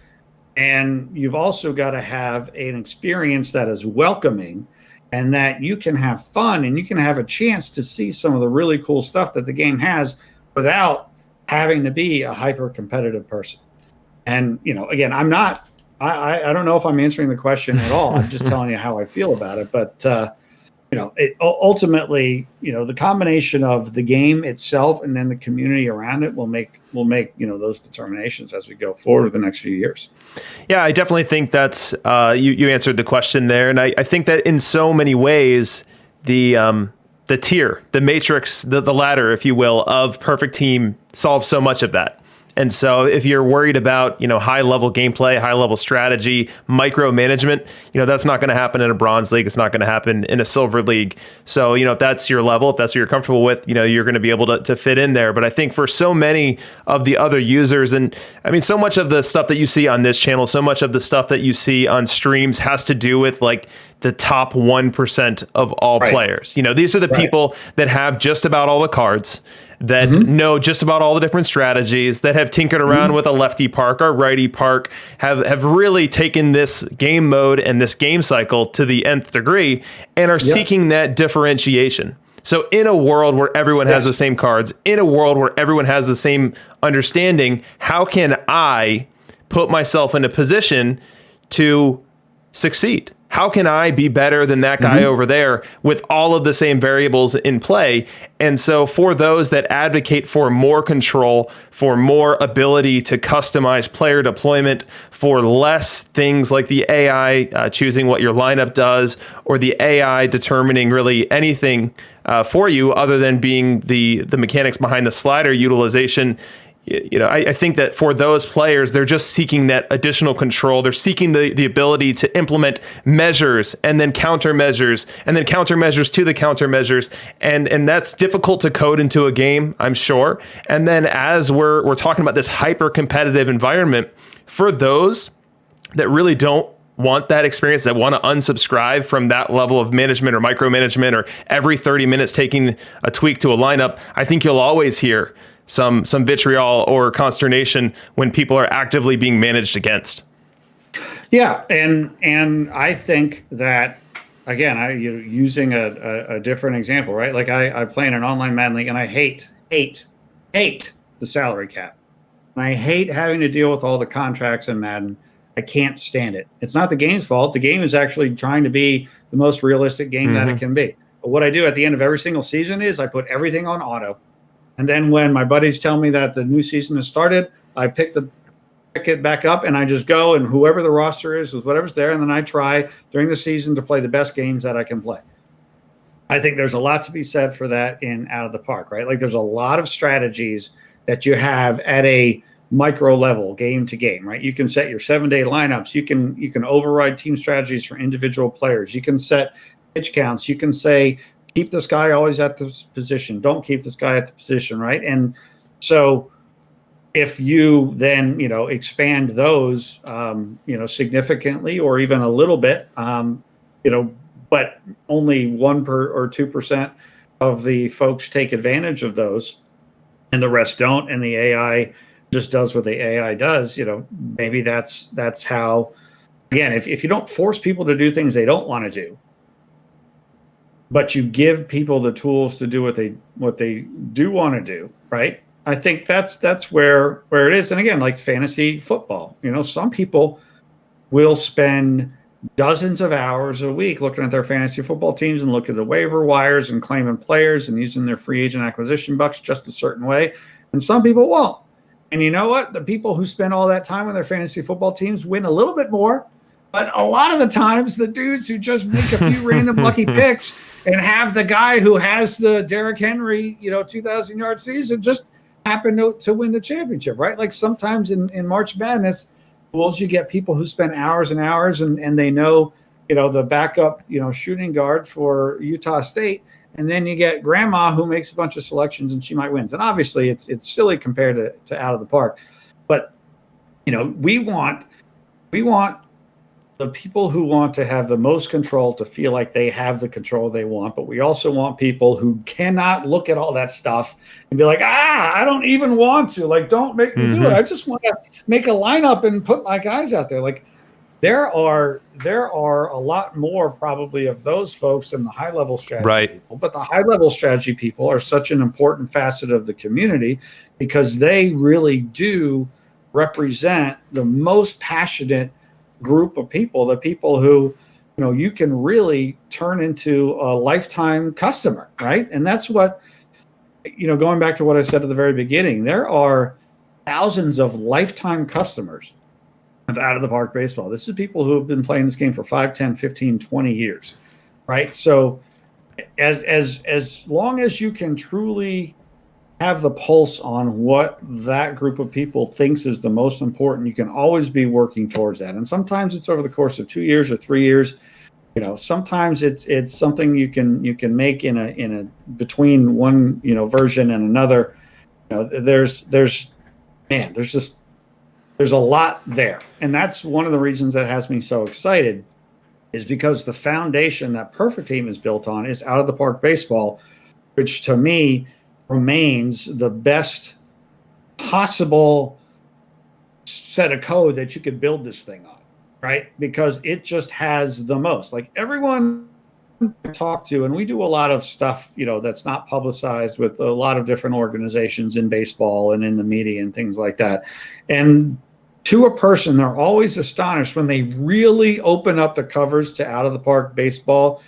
[SPEAKER 2] And you've also got to have an experience that is welcoming and that you can have fun and you can have a chance to see some of the really cool stuff that the game has without having to be a hyper competitive person. And, again, I don't know if I'm answering the question at all. I'm just telling you how I feel about it. But, ultimately, the combination of the game itself and then the community around it will make those determinations as we go forward the next few years.
[SPEAKER 1] Yeah, I definitely think that's you answered the question there. And I think that in so many ways, the tier, the matrix, the ladder, if you will, of Perfect Team solves so much of that. And so if you're worried about, high level gameplay, high level strategy, micromanagement, that's not going to happen in a bronze league. It's not going to happen in a silver league. So, if that's your level, if that's what you're comfortable with, you're going to be able to fit in there. But I think for so many of the other users, and I mean, so much of the stuff that you see on this channel, so much of the stuff that you see on streams has to do with like the top 1% of all players. These are the people that have just about all the cards, that know just about all the different strategies, that have tinkered around with a lefty park or righty park, have really taken this game mode and this game cycle to the nth degree and are seeking that differentiation. So in a world where everyone has the same cards, in a world where everyone has the same understanding, how can I put myself in a position to succeed? How can I be better than that guy over there with all of the same variables in play? And so for those that advocate for more control, for more ability to customize player deployment, for less things like the AI choosing what your lineup does, or the AI determining really anything for you other than being the mechanics behind the slider utilization, I think that for those players, they're just seeking that additional control. They're seeking the ability to implement measures and then countermeasures and then countermeasures to the countermeasures. And that's difficult to code into a game, I'm sure. And then as we're talking about this hyper competitive environment, for those that really don't want that experience, that want to unsubscribe from that level of management or micromanagement, or every 30 minutes taking a tweak to a lineup, I think you'll always hear some vitriol or consternation when people are actively being managed against.
[SPEAKER 2] Yeah, and I think that, again, using a different example, right? Like I play in an online Madden league, and I hate the salary cap. And I hate having to deal with all the contracts in Madden. I can't stand it. It's not the game's fault. The game is actually trying to be the most realistic game that it can be. But what I do at the end of every single season is I put everything on auto. And then when my buddies tell me that the new season has started, I pick it back up, and I just go, and whoever the roster is with whatever's there, and then I try during the season to play the best games that I can play. I think there's a lot to be said for that in Out of the Park, right? Like there's a lot of strategies that you have at a micro level, game to game, right? You can set your 7-day lineups. You can override team strategies for individual players. You can set pitch counts. You can say, keep this guy always at this position. Don't keep this guy at the position, right? And so if you then, expand those, significantly or even a little bit, but only 1% or 2% of the folks take advantage of those and the rest don't, and the AI just does what the AI does, maybe that's how, again, if you don't force people to do things they don't want to do, but you give people the tools to do what they do want to do, right? I think that's where it is. And again, like fantasy football, some people will spend dozens of hours a week looking at their fantasy football teams and look at the waiver wires and claiming players and using their free agent acquisition bucks just a certain way. And some people won't. And you know what? The people who spend all that time on their fantasy football teams win a little bit more. But a lot of the times, the dudes who just make a few random lucky picks and have the guy who has the Derrick Henry, 2,000-yard season just happen to win the championship, right? Like sometimes in March Madness, you get people who spend hours and hours and they know, the backup, shooting guard for Utah State. And then you get grandma who makes a bunch of selections and she might win. And obviously it's silly compared to Out of the Park. But, we want the people who want to have the most control to feel like they have the control they want. But we also want people who cannot look at all that stuff and be like, I don't even want to. Like, don't make me do it. I just want to make a lineup and put my guys out there. Like, there are a lot more probably of those folks than the high level strategy people, but the high level strategy people are such an important facet of the community because they really do represent the most passionate group of people, the people who, you can really turn into a lifetime customer, right? And that's what, going back to what I said at the very beginning, there are thousands of lifetime customers of Out of the Park baseball. This is people who have been playing this game for 5, 10, 15, 20 years, right? So as long as you can truly have the pulse on what that group of people thinks is the most important, you can always be working towards that. And sometimes it's over the course of 2 years or 3 years. Sometimes it's something you can make in a between one, version and another. There's a lot there. And that's one of the reasons that has me so excited is because the foundation that Perfect Team is built on is Out of the Park baseball, which to me remains the best possible set of code that you could build this thing on, right? Because it just has the most. Like everyone I talk to, and we do a lot of stuff, that's not publicized with a lot of different organizations in baseball and in the media and things like that. And to a person, they're always astonished when they really open up the covers to Out of the Park baseball,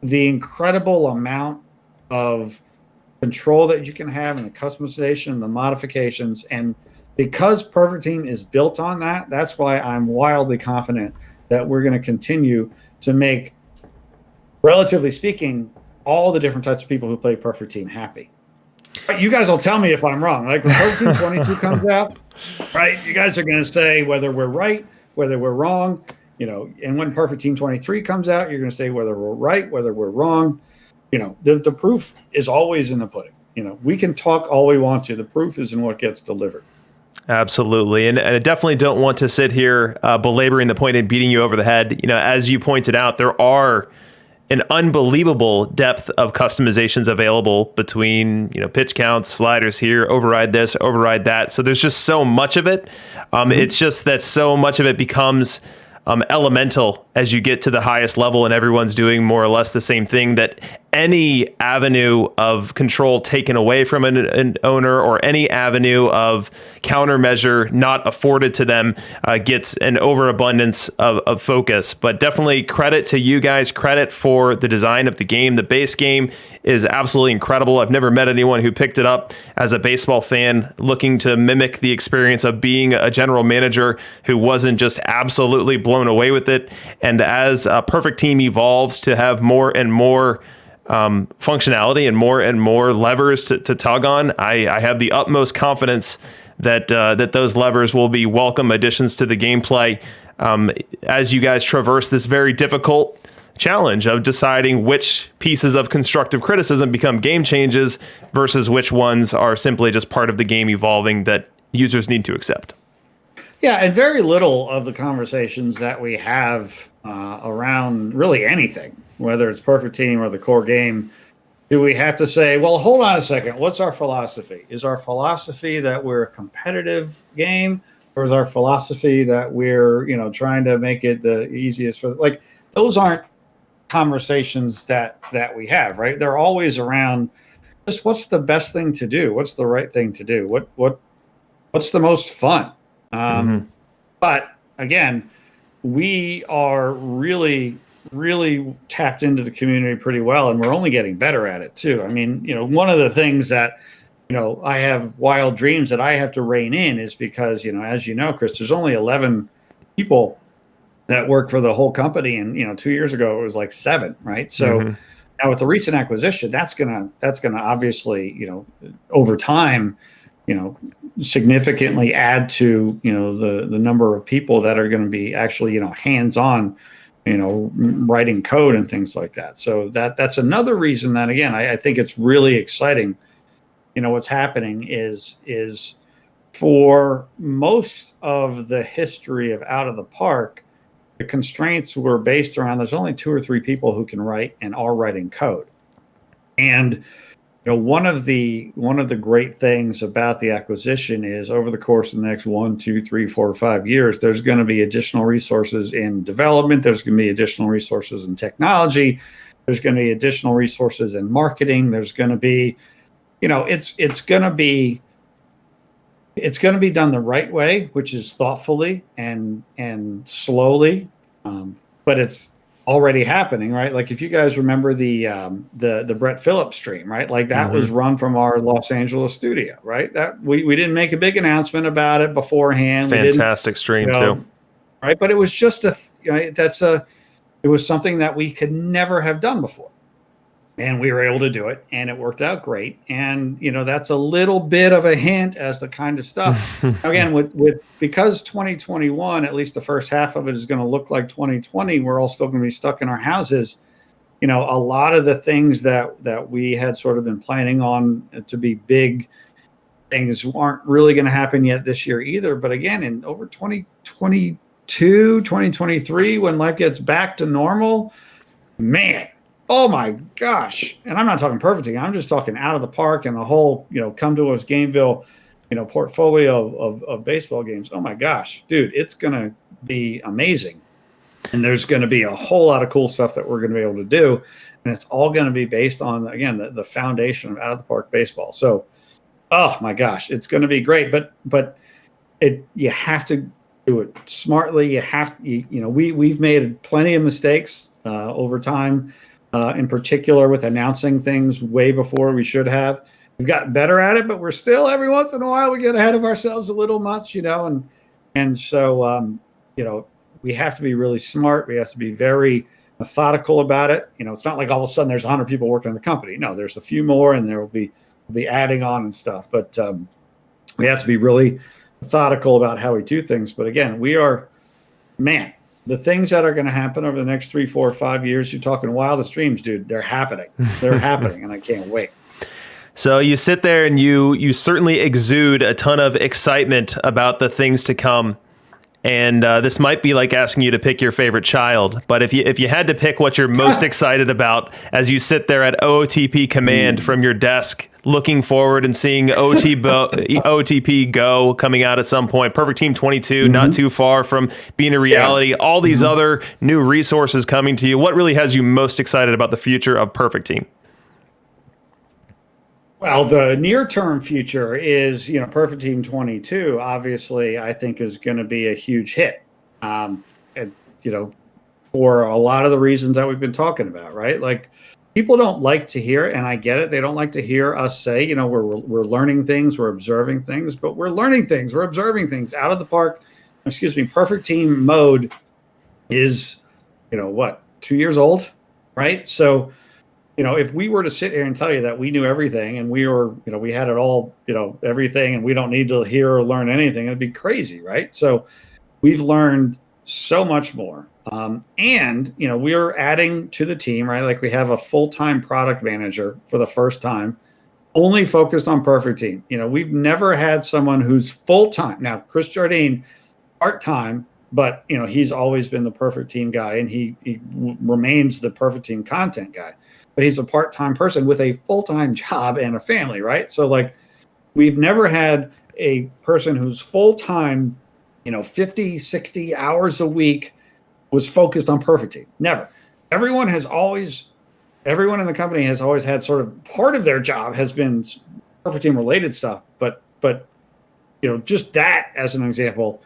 [SPEAKER 2] the incredible amount of control that you can have and the customization and the modifications. And because Perfect Team is built on that, that's why I'm wildly confident that we're going to continue to make, relatively speaking, all the different types of people who play Perfect Team happy. But you guys will tell me if I'm wrong. Like when Perfect Team 22 comes out, right, you guys are going to say whether we're right, whether we're wrong, and when Perfect Team 23 comes out, you're going to say whether we're right, whether we're wrong. The proof is always in the pudding. We can talk all we want to. The proof is in what gets delivered.
[SPEAKER 1] Absolutely. And I definitely don't want to sit here belaboring the point and beating you over the head. As you pointed out, there are an unbelievable depth of customizations available between, pitch counts, sliders here, override this, override that. So there's just so much of it. It's just that so much of it becomes elemental as you get to the highest level and everyone's doing more or less the same thing, that any avenue of control taken away from an owner or any avenue of countermeasure not afforded to them gets an overabundance of focus. But definitely credit to you guys, credit for the design of the game. The base game is absolutely incredible. I've never met anyone who picked it up as a baseball fan looking to mimic the experience of being a general manager who wasn't just absolutely blown away with it. And as a Perfect Team evolves to have more and more functionality and more levers to tug on, I have the utmost confidence that those levers will be welcome additions to the gameplay as you guys traverse this very difficult challenge of deciding which pieces of constructive criticism become game changes versus which ones are simply just part of the game evolving that users need to accept.
[SPEAKER 2] Yeah, and very little of the conversations that we have around really anything, whether it's Perfect Team or the core game, do we have to say, well, hold on a second, what's our philosophy? Is our philosophy that we're a competitive game, or is our philosophy that we're, trying to make it the easiest for, those aren't conversations that we have, right? They're always around just what's the best thing to do? What's the right thing to do? What's the most fun? But again, we are really tapped into the community pretty well, and we're only getting better at it too. I mean, one of the things that, I have wild dreams that I have to rein in is because, as you know, Chris, there's only 11 people that work for the whole company. And, 2 years ago, it was like 7, right? So now with the recent acquisition, that's gonna obviously, over time, significantly add to, the number of people that are going to be actually, hands-on, writing code and things like that. So that's another reason that, again, I think it's really exciting. What's happening is for most of the history of Out of the Park, the constraints were based around there's only 2 or 3 people who can write and are writing code. And one of the great things about the acquisition is over the course of the next 1, 2, 3, 4, 5 years, there's going to be additional resources in development. There's going to be additional resources in technology. There's going to be additional resources in marketing. There's going to be, it's going to be done the right way, which is thoughtfully and slowly, but it's already happening, right? Like if you guys remember the Brett Phillips stream, right? Like that was run from our Los Angeles studio, right? That we didn't make a big announcement about it beforehand.
[SPEAKER 1] Fantastic stream too,
[SPEAKER 2] right? But it was just it was something that we could never have done before, and we were able to do it, and it worked out great. And that's a little bit of a hint as the kind of stuff. Again, with because 2021, at least the first half of it is going to look like 2020. We're all still going to be stuck in our houses. A lot of the things that we had sort of been planning on to be big things aren't really going to happen yet this year either. But again, in over 2022, 2023, when life gets back to normal, man. Oh my gosh. And I'm not talking Perfect Team. I'm just talking Out of the Park and the whole, come to us Gameville, portfolio of baseball games. Oh my gosh, dude, it's going to be amazing. And there's going to be a whole lot of cool stuff that we're going to be able to do. And it's all going to be based on, again, the foundation of Out of the Park baseball. So, oh my gosh, it's going to be great. But you have to do it smartly. We've made plenty of mistakes over time. In particular with announcing things way before we should have. We've gotten better at it, but we're still every once in a while we get ahead of ourselves a little much, and so we have to be really smart. We have to be very methodical about it. It's not like all of a sudden there's 100 people working in the company. No, there's a few more, and we'll be adding on and stuff. But we have to be really methodical about how we do things. But again, the things that are going to happen over the next 3, 4, 5 years, you're talking wildest dreams, dude. They're happening. They're happening, and I can't wait.
[SPEAKER 1] So you sit there and you certainly exude a ton of excitement about the things to come. And this might be like asking you to pick your favorite child, but if you had to pick what you're most excited about as you sit there at OTP command from your desk, looking forward and seeing OTP Go coming out at some point, Perfect Team 22, not too far from being a reality, all these other new resources coming to you, what really has you most excited about the future of Perfect Team?
[SPEAKER 2] Well, the near-term future is, Perfect Team 22, obviously, I think is going to be a huge hit. And, for a lot of the reasons that we've been talking about, right? Like, people don't like to hear, and I get it, they don't like to hear us say, we're learning things, we're observing things, but we're learning things, we're observing things out of the park. Perfect Team mode is, 2 years old, right? So, if we were to sit here and tell you that we knew everything and we had it all, everything, and we don't need to hear or learn anything, it'd be crazy, right? So we've learned so much more. And we're adding to the team, right? Like we have a full-time product manager for the first time, only focused on Perfect Team. We've never had someone who's full-time. Now, Chris Jardine, part-time, but he's always been the Perfect Team guy, and he remains the Perfect Team content guy. But he's a part-time person with a full-time job and a family, right? So like we've never had a person who's full-time, 50, 60 hours a week was focused on Perfect Team. Never. Everyone in the company has always had sort of part of their job has been Perfect Team related stuff, but just that as an example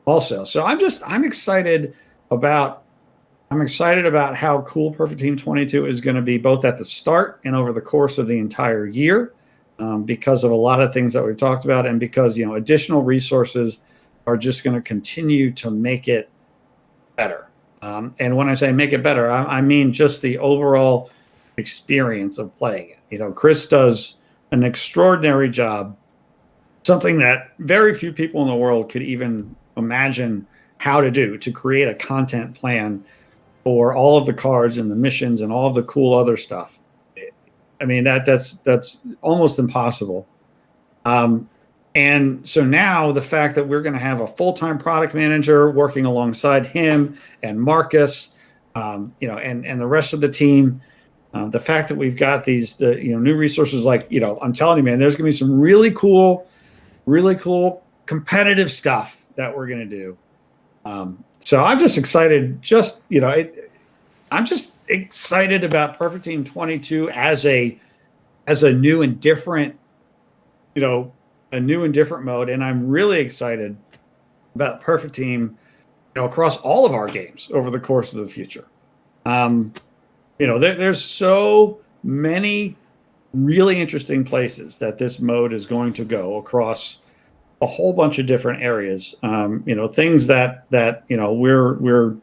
[SPEAKER 2] also. So I'm excited about how cool Perfect Team 22 is going to be, both at the start and over the course of the entire year, because of a lot of things that we've talked about, and because additional resources are just going to continue to make it better. And when I say make it better, I mean just the overall experience of playing it. Chris does an extraordinary job, something that very few people in the world could even imagine how to do, to create a content plan for all of the cards and the missions and all of the cool other stuff. I mean, that's almost impossible. And so now the fact that we're going to have a full-time product manager working alongside him and Marcus, and the rest of the team, the fact that we've got these new resources, like, I'm telling you, man, there's going to be some really cool competitive stuff that we're going to do. So I'm just excited. I'm just excited about Perfect Team 22 as a new and different, mode, and I'm really excited about Perfect Team, across all of our games over the course of the future. There's so many really interesting places that this mode is going to go across a whole bunch of different areas. Things that we're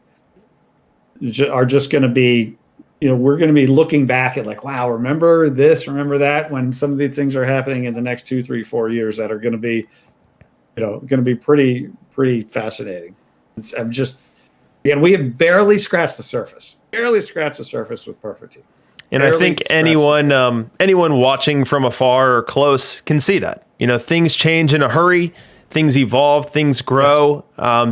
[SPEAKER 2] just going to be, we're going to be looking back at like, wow, remember this, remember that, when some of these things are happening in the next 2, 3, 4 years that are going to be, pretty fascinating. We have barely scratched the surface with Perfect Team.
[SPEAKER 1] And I think anyone watching from afar or close can see that. Things change in a hurry, things evolve, things grow,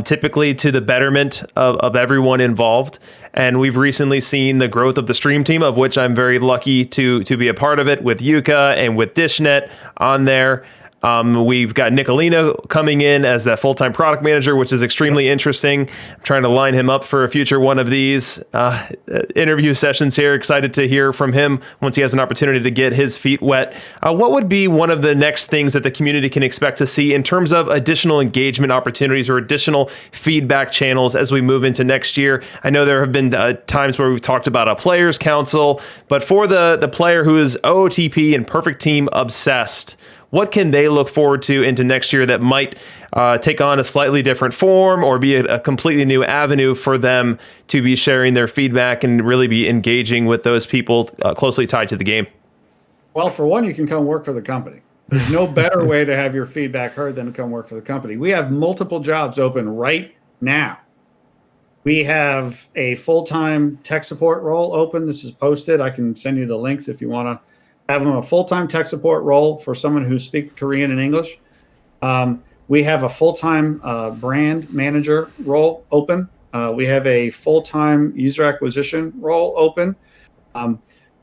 [SPEAKER 1] typically to the betterment of everyone involved. And we've recently seen the growth of the stream team, of which I'm very lucky to be a part of it, with Yuka and with Dishnet on there. We've got Nicolino coming in as that full-time product manager, which is extremely interesting. I'm trying to line him up for a future one of these interview sessions here. Excited to hear from him once he has an opportunity to get his feet wet. What would be one of the next things that the community can expect to see in terms of additional engagement opportunities or additional feedback channels as we move into next year? I know there have been times where we've talked about a players council, but for the player who is OOTP and Perfect Team obsessed, what can they look forward to into next year that might take on a slightly different form or be a completely new avenue for them to be sharing their feedback and really be engaging with those people closely tied to the game?
[SPEAKER 2] Well, for one, you can come work for the company. There's no better way to have your feedback heard than to come work for the company. We have multiple jobs open right now. We have a full-time tech support role open. This is posted. I can send you the links if you want to have a full-time tech support role for someone who speaks Korean and English. We have a full-time brand manager role open. We have a full-time user acquisition role open.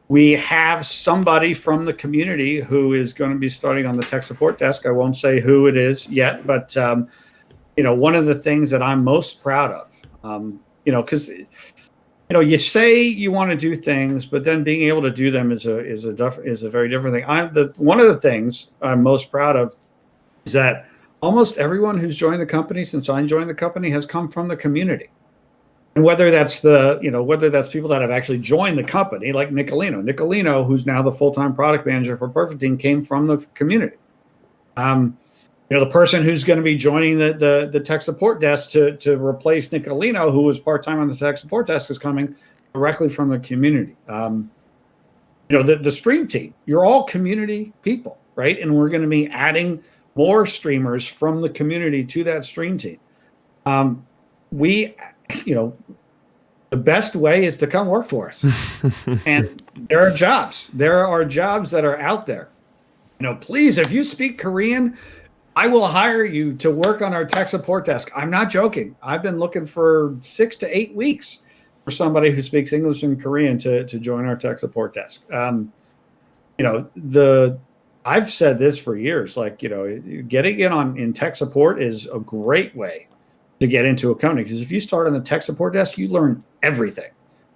[SPEAKER 2] We have somebody from the community who is going to be starting on the tech support desk. I won't say who it is yet, but one of the things that I'm most proud of, because you say you want to do things, but then being able to do them is a very different thing. One of the things I'm most proud of is that almost everyone who's joined the company since I joined the company has come from the community. And whether that's people that have actually joined the company, like Nicolino, who's now the full-time product manager for Perfect Team, came from the community. The person who's going to be joining the tech support desk to replace Nicolino, who was part-time on the tech support desk, is coming directly from the community. The stream team, you're all community people, right? And we're going to be adding more streamers from the community to that stream team. The best way is to come work for us. And there are jobs. There are jobs that are out there. Please, if you speak Korean, I will hire you to work on our tech support desk. I'm not joking. I've been looking for 6 to 8 weeks for somebody who speaks English and Korean to join our tech support desk. I've said this for years, getting in tech support is a great way to get into a company, because if you start on the tech support desk, you learn everything.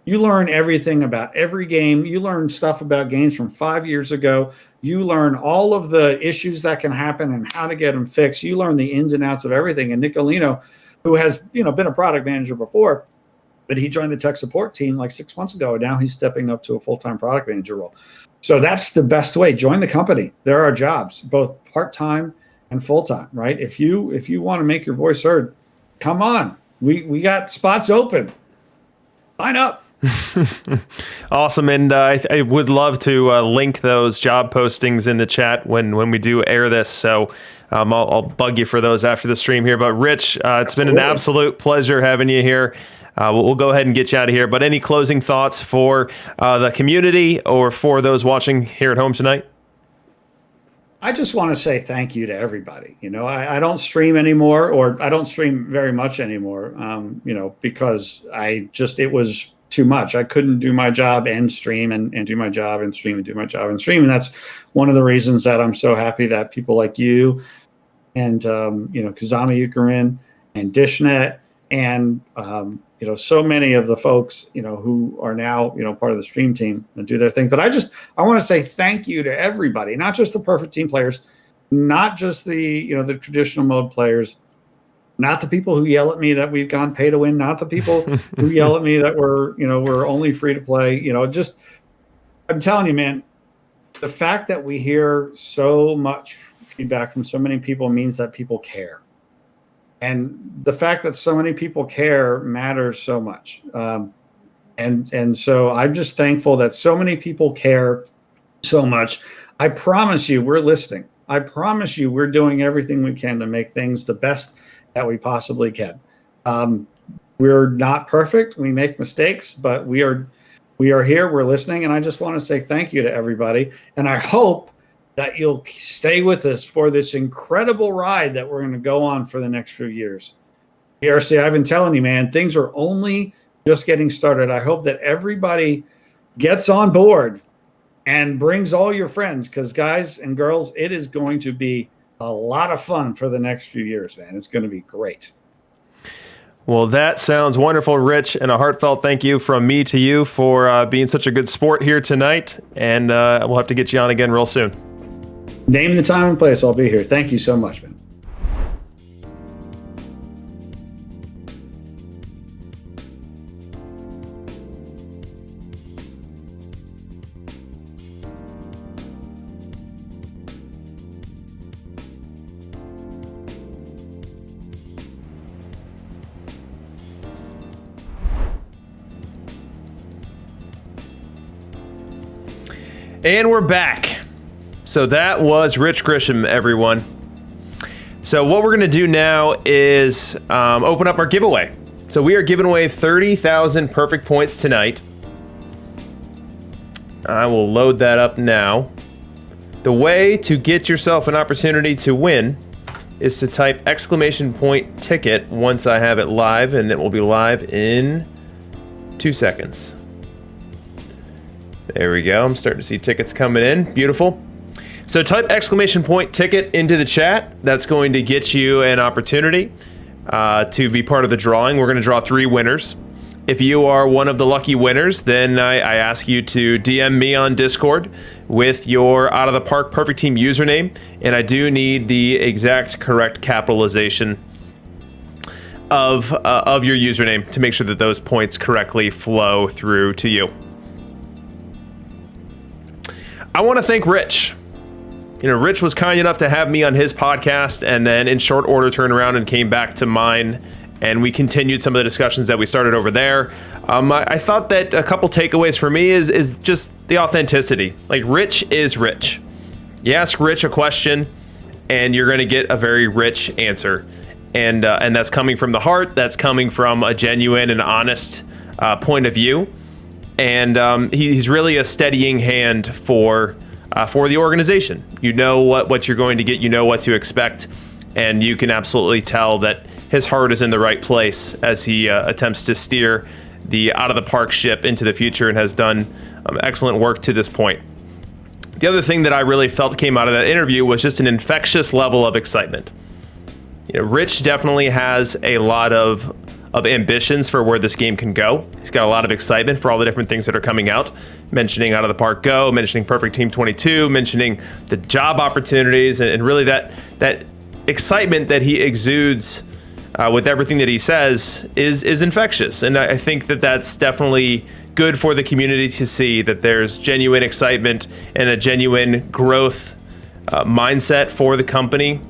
[SPEAKER 2] You learn everything about every game. You learn stuff about games from 5 years ago. You learn all of the issues that can happen and how to get them fixed. You learn the ins and outs of everything. And Nicolino, who has been a product manager before, but he joined the tech support team like 6 months ago. And now he's stepping up to a full-time product manager role. So that's the best way. Join the company. There are jobs, both part-time and full-time, right? If you want to make your voice heard, come on. We got spots open. Sign up.
[SPEAKER 1] Awesome. And I would love to link those job postings in the chat when we do air this. So I'll bug you for those after the stream here. But Rich, it's been an absolute pleasure having you here. We'll go ahead and get you out of here. But any closing thoughts for the community or for those watching here at home tonight?
[SPEAKER 2] I just want to say thank you to everybody. I don't stream anymore, or I don't stream very much anymore, because it was too much. I couldn't do my job and stream and do my job and stream and do my job and stream. And that's one of the reasons that I'm so happy that people like you and, Kazama Yukarin and Dishnet and, so many of the folks, who are now, part of the stream team and do their thing. But I want to say thank you to everybody, not just the Perfect Team players, not just the traditional mode players, not the people who yell at me that we've gone pay to win, not the people who yell at me that we're only free to play. I'm telling you, man, the fact that we hear so much feedback from so many people means that people care. And the fact that so many people care matters so much. And so I'm just thankful that so many people care so much. I promise you, we're listening. I promise you, we're doing everything we can to make things the best that we possibly can. We're not perfect. We make mistakes, but we are here. We're listening. And I just want to say thank you to everybody. And I hope that you'll stay with us for this incredible ride that we're going to go on for the next few years. PRC, I've been telling you, man, things are only just getting started. I hope that everybody gets on board and brings all your friends, because guys and girls, it is going to be a lot of fun for the next few years, man. It's going to be great.
[SPEAKER 1] Well, that sounds wonderful, Rich, and a heartfelt thank you from me to you for being such a good sport here tonight. And we'll have to get you on again real soon.
[SPEAKER 2] Name the time and place. I'll be here. Thank you so much, man.
[SPEAKER 1] And we're back. So that was Rich Grisham, everyone. So what we're going to do now is open up our giveaway. So we are giving away 30,000 perfect points tonight. I will load that up now. The way to get yourself an opportunity to win is to type !ticket once I have it live, and it will be live in 2 seconds. There we go. I'm starting to see tickets coming in. Beautiful. So type !ticket into the chat. That's going to get you an opportunity to be part of the drawing. We're going to draw 3 winners. If you are one of the lucky winners, then I ask you to DM me on Discord with your Out of the Park Perfect Team username, and I do need the exact correct capitalization of your username to make sure that those points correctly flow through to you. I want to thank Rich. Rich was kind enough to have me on his podcast, and then in short order turned around and came back to mine, and we continued some of the discussions that we started over there. I thought that a couple takeaways for me is just the authenticity. Like, Rich is Rich. You ask Rich a question, and you're going to get a very rich answer, and that's coming from the heart. That's coming from a genuine and honest point of view, and he's really a steadying hand for the organization. You know what you're going to get. You know what to expect, and you can absolutely tell that his heart is in the right place as he attempts to steer the Out of the Park ship into the future, and has done excellent work to this point. The other thing that I really felt came out of that interview was just an infectious level of excitement. Rich definitely has a lot of ambitions for where this game can go. He's got a lot of excitement for all the different things that are coming out, mentioning Out of the Park Go, mentioning Perfect Team 22, mentioning the job opportunities, and really that excitement that he exudes with everything that he says is infectious. And I think that that's definitely good for the community to see, that there's genuine excitement and a genuine growth mindset for the company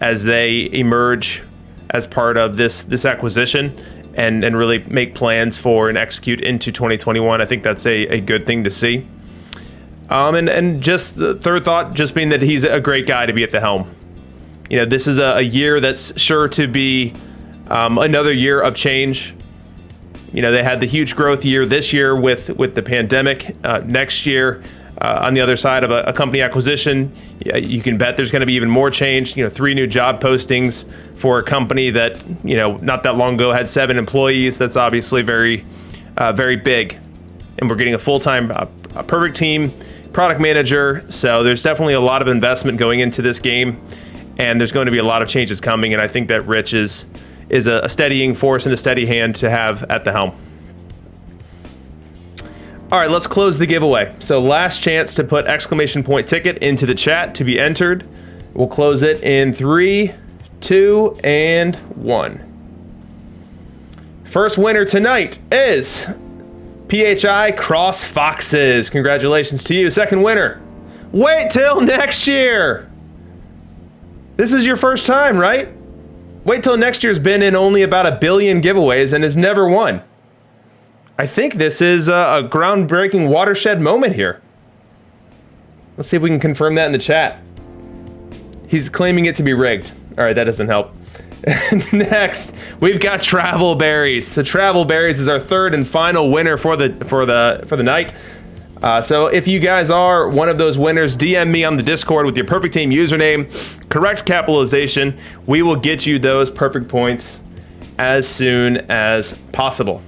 [SPEAKER 1] as they emerge as part of this acquisition and really make plans for and execute into 2021. I think that's a good thing to see. And just the third thought, just being that he's a great guy to be at the helm. This is a year that's sure to be another year of change. They had the huge growth year this year with the pandemic. Next year, on the other side of a company acquisition, you can bet there's going to be even more change. 3 new job postings for a company that, not that long ago had 7 employees. That's obviously very, very big. And we're getting a full-time Perfect Team product manager. So there's definitely a lot of investment going into this game, and there's going to be a lot of changes coming. And I think that Rich is a steadying force and a steady hand to have at the helm. All right, let's close the giveaway. So last chance to put !ticket into the chat to be entered. We'll close it in 3, 2, and 1. First winner tonight is PHI Cross Foxes. Congratulations to you. Second winner, wait till next year. This is your first time, right? Wait till next year's been in only about 1 billion giveaways and has never won. I think this is a groundbreaking watershed moment here. Let's see if we can confirm that in the chat. He's claiming it to be rigged. All right, that doesn't help. Next, we've got Travel Berries. So Travel Berries is our third and final winner for the night. So if you guys are one of those winners, DM me on the Discord with your Perfect Team username, correct capitalization. We will get you those perfect points as soon as possible.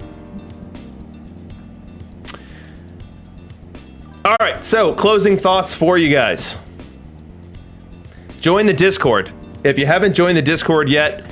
[SPEAKER 1] All right, so closing thoughts for you guys. Join the Discord. If you haven't joined the Discord yet,